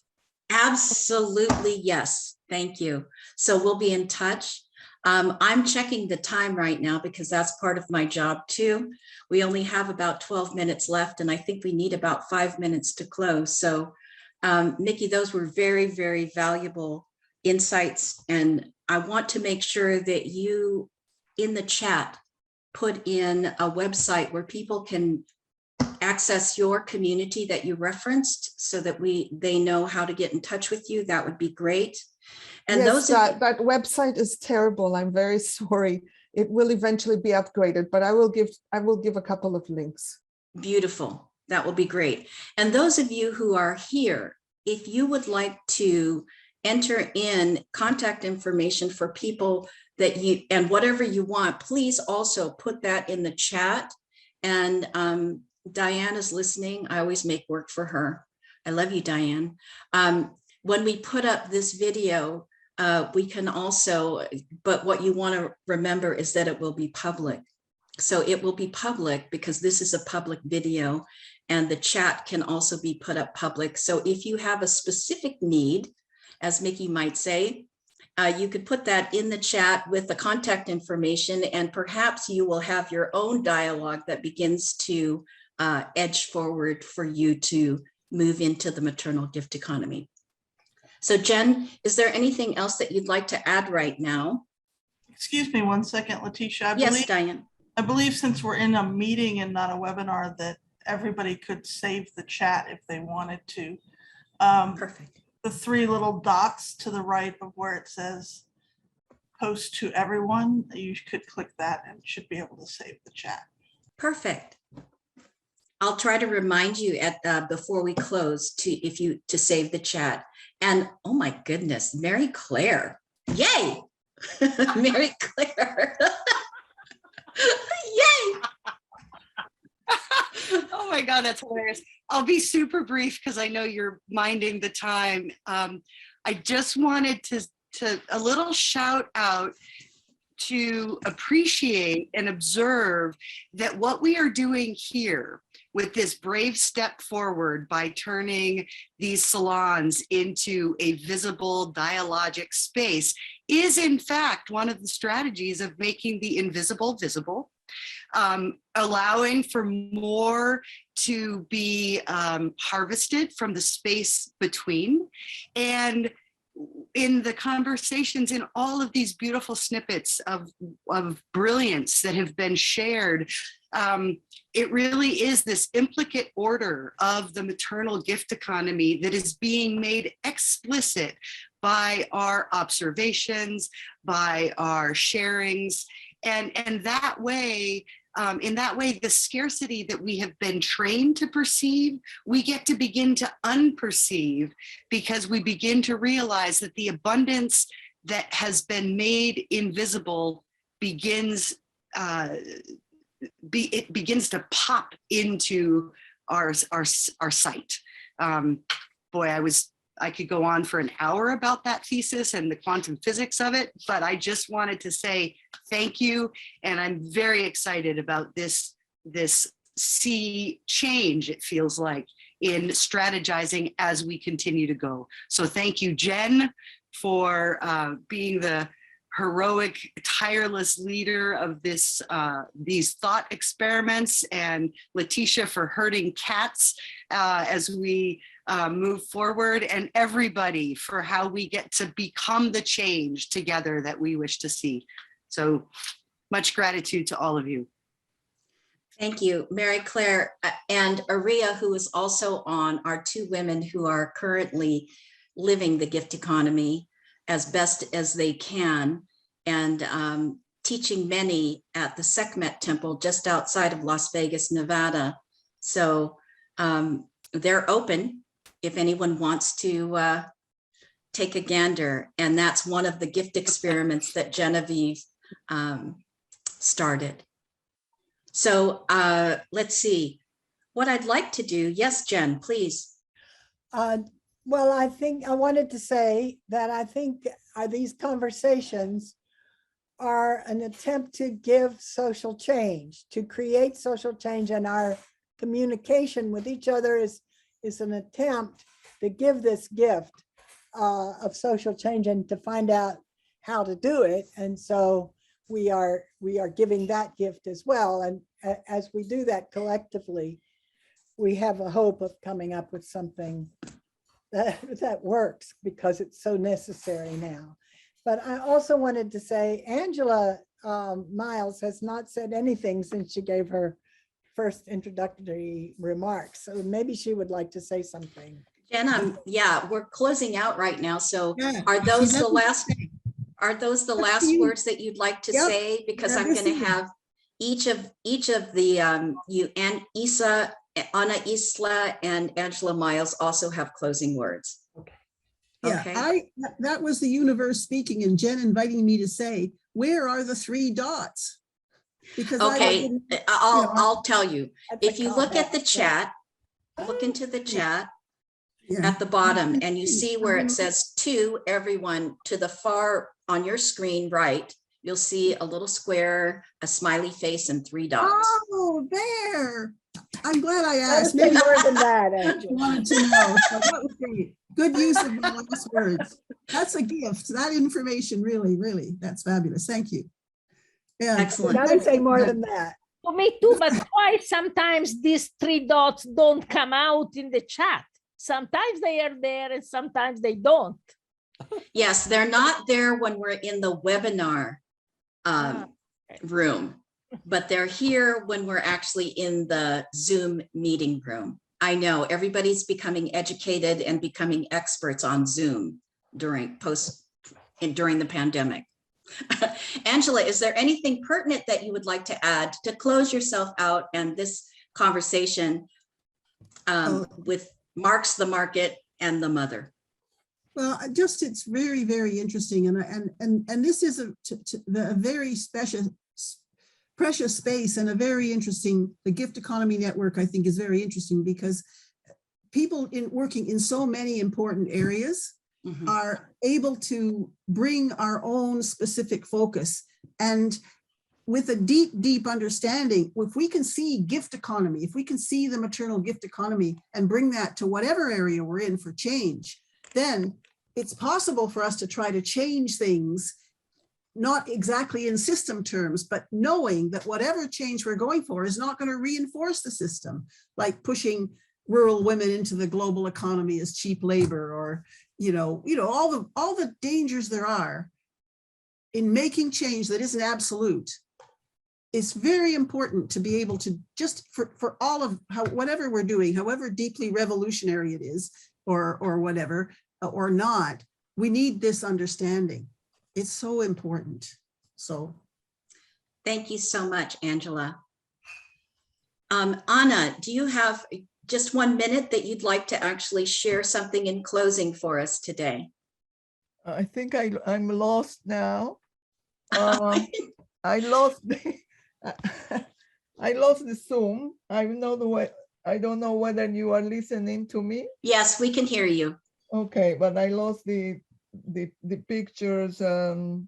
S1: Absolutely, yes. Thank you. So we'll be in touch. I'm checking the time right now because that's part of my job too. We only have about 12 minutes left, and I think we need about 5 minutes to close. So, Mickey, those were very, very valuable insights. And I want to make sure that you, in the chat, put in a website where people can access your community that you referenced so that they know how to get in touch with you. That would be great. And
S7: yes,
S1: those of
S7: that website is terrible. I'm very sorry. It will eventually be upgraded, but I will give a couple of links.
S1: Beautiful. That will be great. And those of you who are here, if you would like to enter in contact information for people that you, and whatever you want, please also put that in the chat. And Diane is listening. I always make work for her. I love you, Diane. When we put up this video, we can also, but what you want to remember is that it will be public. So it will be public because this is a public video, and the chat can also be put up public. So if you have a specific need, as Mickey might say, you could put that in the chat with the contact information, and perhaps you will have your own dialogue that begins to edge forward for you to move into the maternal gift economy. So Jen, is there anything else that you'd like to add right now?
S11: Excuse me 1 second, Letecia.
S1: Yes, Diane.
S11: I believe since we're in a meeting and not a webinar, that everybody could save the chat if they wanted to.
S1: Perfect.
S11: The 3 little dots to the right of where it says post to everyone, you could click that and should be able to save the chat.
S1: Perfect. I'll try to remind you at before we close to save the chat. And oh my goodness, Mary Claire. Yay! Mary Claire. Yay!
S12: Oh my God, that's hilarious. I'll be super brief because I know you're minding the time. I just wanted to a little shout out to appreciate and observe that what we are doing here with this brave step forward by turning these salons into a visible dialogic space is in fact one of the strategies of making the invisible visible, allowing for more to be harvested from the space between. And in the conversations, in all of these beautiful snippets of brilliance that have been shared, it really is this implicate order of the maternal gift economy that is being made explicit by our observations, by our sharings, and that way, in that way, the scarcity that we have been trained to perceive, we get to begin to unperceive because we begin to realize that the abundance that has been made invisible begins it begins to pop into our sight. Boy, I could go on for an hour about that thesis and the quantum physics of it, but I just wanted to say thank you, and I'm very excited about this sea change, it feels like, in strategizing as we continue to go. So thank you, Jen, for being the heroic, tireless leader of these thought experiments, and Letecia for herding cats as we move forward, and everybody for how we get to become the change together that we wish to see. So much gratitude to all of you.
S1: Thank you, Mary Claire and Aria, who is also on, are 2 women who are currently living the gift economy as best as they can, and teaching many at the Sekhmet Temple just outside of Las Vegas, Nevada. So they're open if anyone wants to take a gander. And that's one of the gift experiments that Genevieve started. So let's see what I'd like to do. Yes, Jen, please.
S2: Well, I think I wanted to say that I think these conversations are an attempt to give social change, to create social change in our communication with each other is an attempt to give this gift of social change and to find out how to do it. And so we are giving that gift as well. And as we do that collectively, we have a hope of coming up with something that works, because it's so necessary now. But I also wanted to say, Angela Miles has not said anything since she gave her first introductory remarks. So maybe she would like to say something.
S1: Jen, yeah, we're closing out right now. So
S4: Yeah,
S1: are
S4: she
S1: those the
S4: doesn't
S1: last,
S4: say.
S1: are those the
S4: Up to
S1: last
S4: you.
S1: words that you'd like to
S4: Yep.
S1: say? Because
S4: Yeah,
S1: I'm
S4: this
S1: going to
S4: is-
S1: have each of the you and Isla and Angela Miles also have closing words.
S4: Yeah,
S1: Okay.
S4: that was the universe speaking, and Jen inviting me to say, where are the 3 dots? Because
S1: Okay, I'll tell you.
S2: That's a
S1: If you look at the
S2: comment, yeah.
S1: chat, look into the chat
S4: yeah.
S1: at the bottom, and you see where it says to everyone to the far on your screen right, you'll see a little square, a smiley face, and 3 dots.
S4: Oh, there. I'm glad I
S2: That
S4: asked.
S2: was
S4: Maybe
S2: more than that,
S4: I
S2: Angela.
S4: wanted to know. So that was great. Good use of my last words. That's a gift. That information, really, that's fabulous. Thank you. Yeah.
S1: Excellent.
S2: Gotta say more than that.
S6: To me too, but why sometimes these 3 dots don't come out in the chat? Sometimes they are there and sometimes they don't.
S1: Yes, they're not there when we're in the webinar room, but they're here when we're actually in the Zoom meeting room. I know everybody's becoming educated and becoming experts on Zoom during the pandemic. Angela, is there anything pertinent that you would like to add to close yourself out and this conversation with Marx, the market, and the mother?
S4: Well, just it's very, very interesting, and this is a very precious space, and a very interesting. The gift economy network, I think, is very interesting because people working in so many important areas are able to bring our own specific focus, and with a deep understanding. If we can see gift economy, if we can see the maternal gift economy and bring that to whatever area we're in for change, then it's possible for us to try to change things, not exactly in system terms, but knowing that whatever change we're going for is not going to reinforce the system, like pushing rural women into the global economy as cheap labor, or all the dangers there are in making change that isn't absolute. It's very important to be able to just for all of whatever we're doing, however deeply revolutionary it is, or whatever, or not, we need this understanding. It's so important. So
S1: thank you so much, Angela. Anna, do you have just 1 minute that you'd like to actually share something in closing for us today?
S3: I think I'm lost now. I lost the Zoom. I don't know whether you are listening to me.
S1: Yes, we can hear you.
S3: Okay, but I lost the pictures.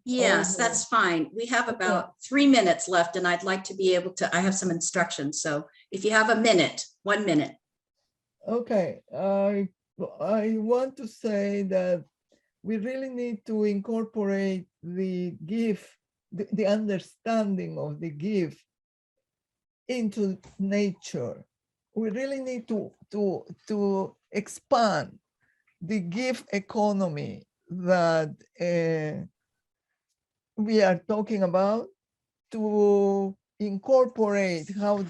S1: Yes, that's fine. We have about 3 minutes left, and I'd like to be able to, I have some instructions. So if you have a minute, 1 minute.
S3: Okay, I want to say that we really need to incorporate the gift, the understanding of the gift into nature. We really need to expand the gift economy that we are talking about, to incorporate how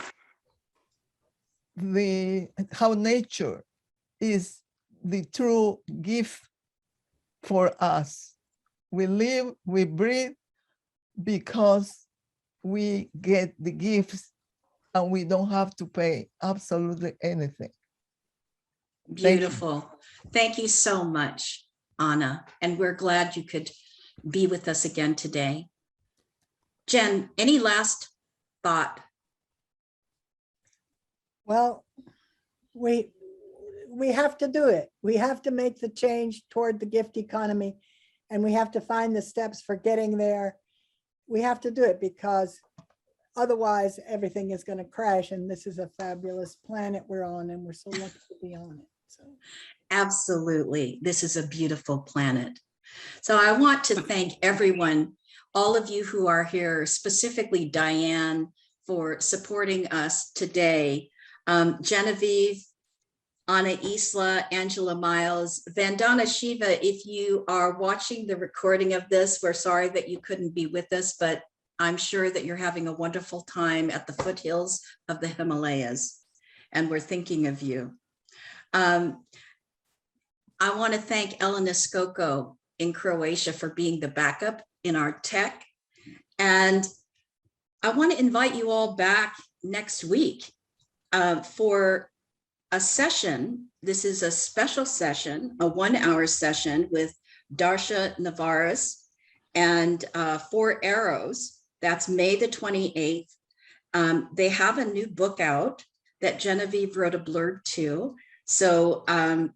S3: nature is the true gift for us. We live, we breathe because we get the gifts and we don't have to pay absolutely anything.
S1: Beautiful. Thank you so much, Anna. And we're glad you could be with us again today. Jen, any last thought?
S2: Well, we have to do it. We have to make the change toward the gift economy, and we have to find the steps for getting there. We have to do it because Otherwise, everything is going to crash. And this is a fabulous planet we're on, and we're so lucky to be on it. So.
S1: Absolutely. This is a beautiful planet. So I want to thank everyone, all of you who are here, specifically Diane, for supporting us today. Genevieve, Anna Isla, Angela Miles, Vandana Shiva, if you are watching the recording of this, we're sorry that you couldn't be with us, but I'm sure that you're having a wonderful time at the foothills of the Himalayas, and we're thinking of you. I want to thank Elena Skoko in Croatia for being the backup in our tech. And I want to invite you all back next week for a session. This is a special session, a 1-hour session with Darsha Navaras and 4 Arrows. That's May the 28th. They have a new book out that Genevieve wrote a blurb to. So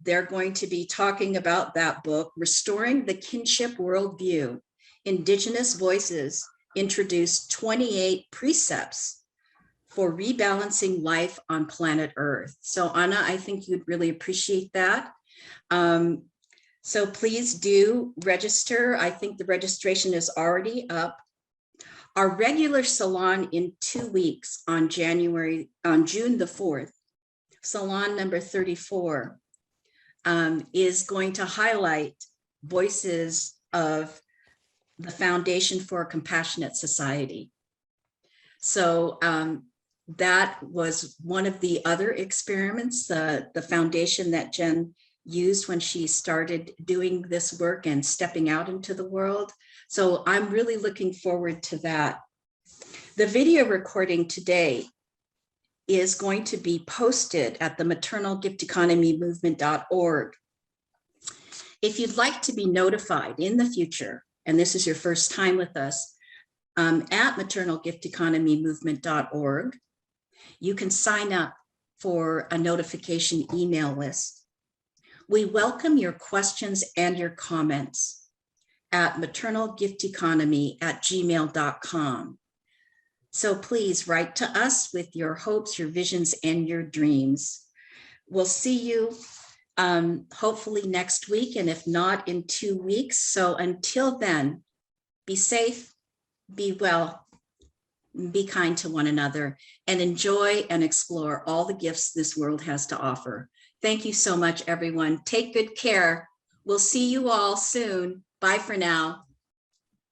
S1: they're going to be talking about that book, Restoring the Kinship Worldview. Indigenous Voices introduce 28 precepts for rebalancing life on planet Earth. So Anna, I think you'd really appreciate that. So please do register. I think the registration is already up. Our regular salon in 2 weeks on June the 4th, Salon number 34, is going to highlight voices of the Foundation for a Compassionate Society. So that was one of the other experiments, the foundation that Jen used when she started doing this work and stepping out into the world. So I'm really looking forward to that. The video recording today is going to be posted at the maternalgifteconomymovement.org. If you'd like to be notified in the future, and this is your first time with us, at maternalgifteconomymovement.org, you can sign up for a notification email list. We welcome your questions and your comments at maternalgifteconomy@gmail.com. So please write to us with your hopes, your visions, and your dreams. We'll see you hopefully next week, and if not, in 2 weeks. So until then, be safe, be well, be kind to one another, and enjoy and explore all the gifts this world has to offer. Thank you so much, everyone. Take good care. We'll see you all soon. Bye for now.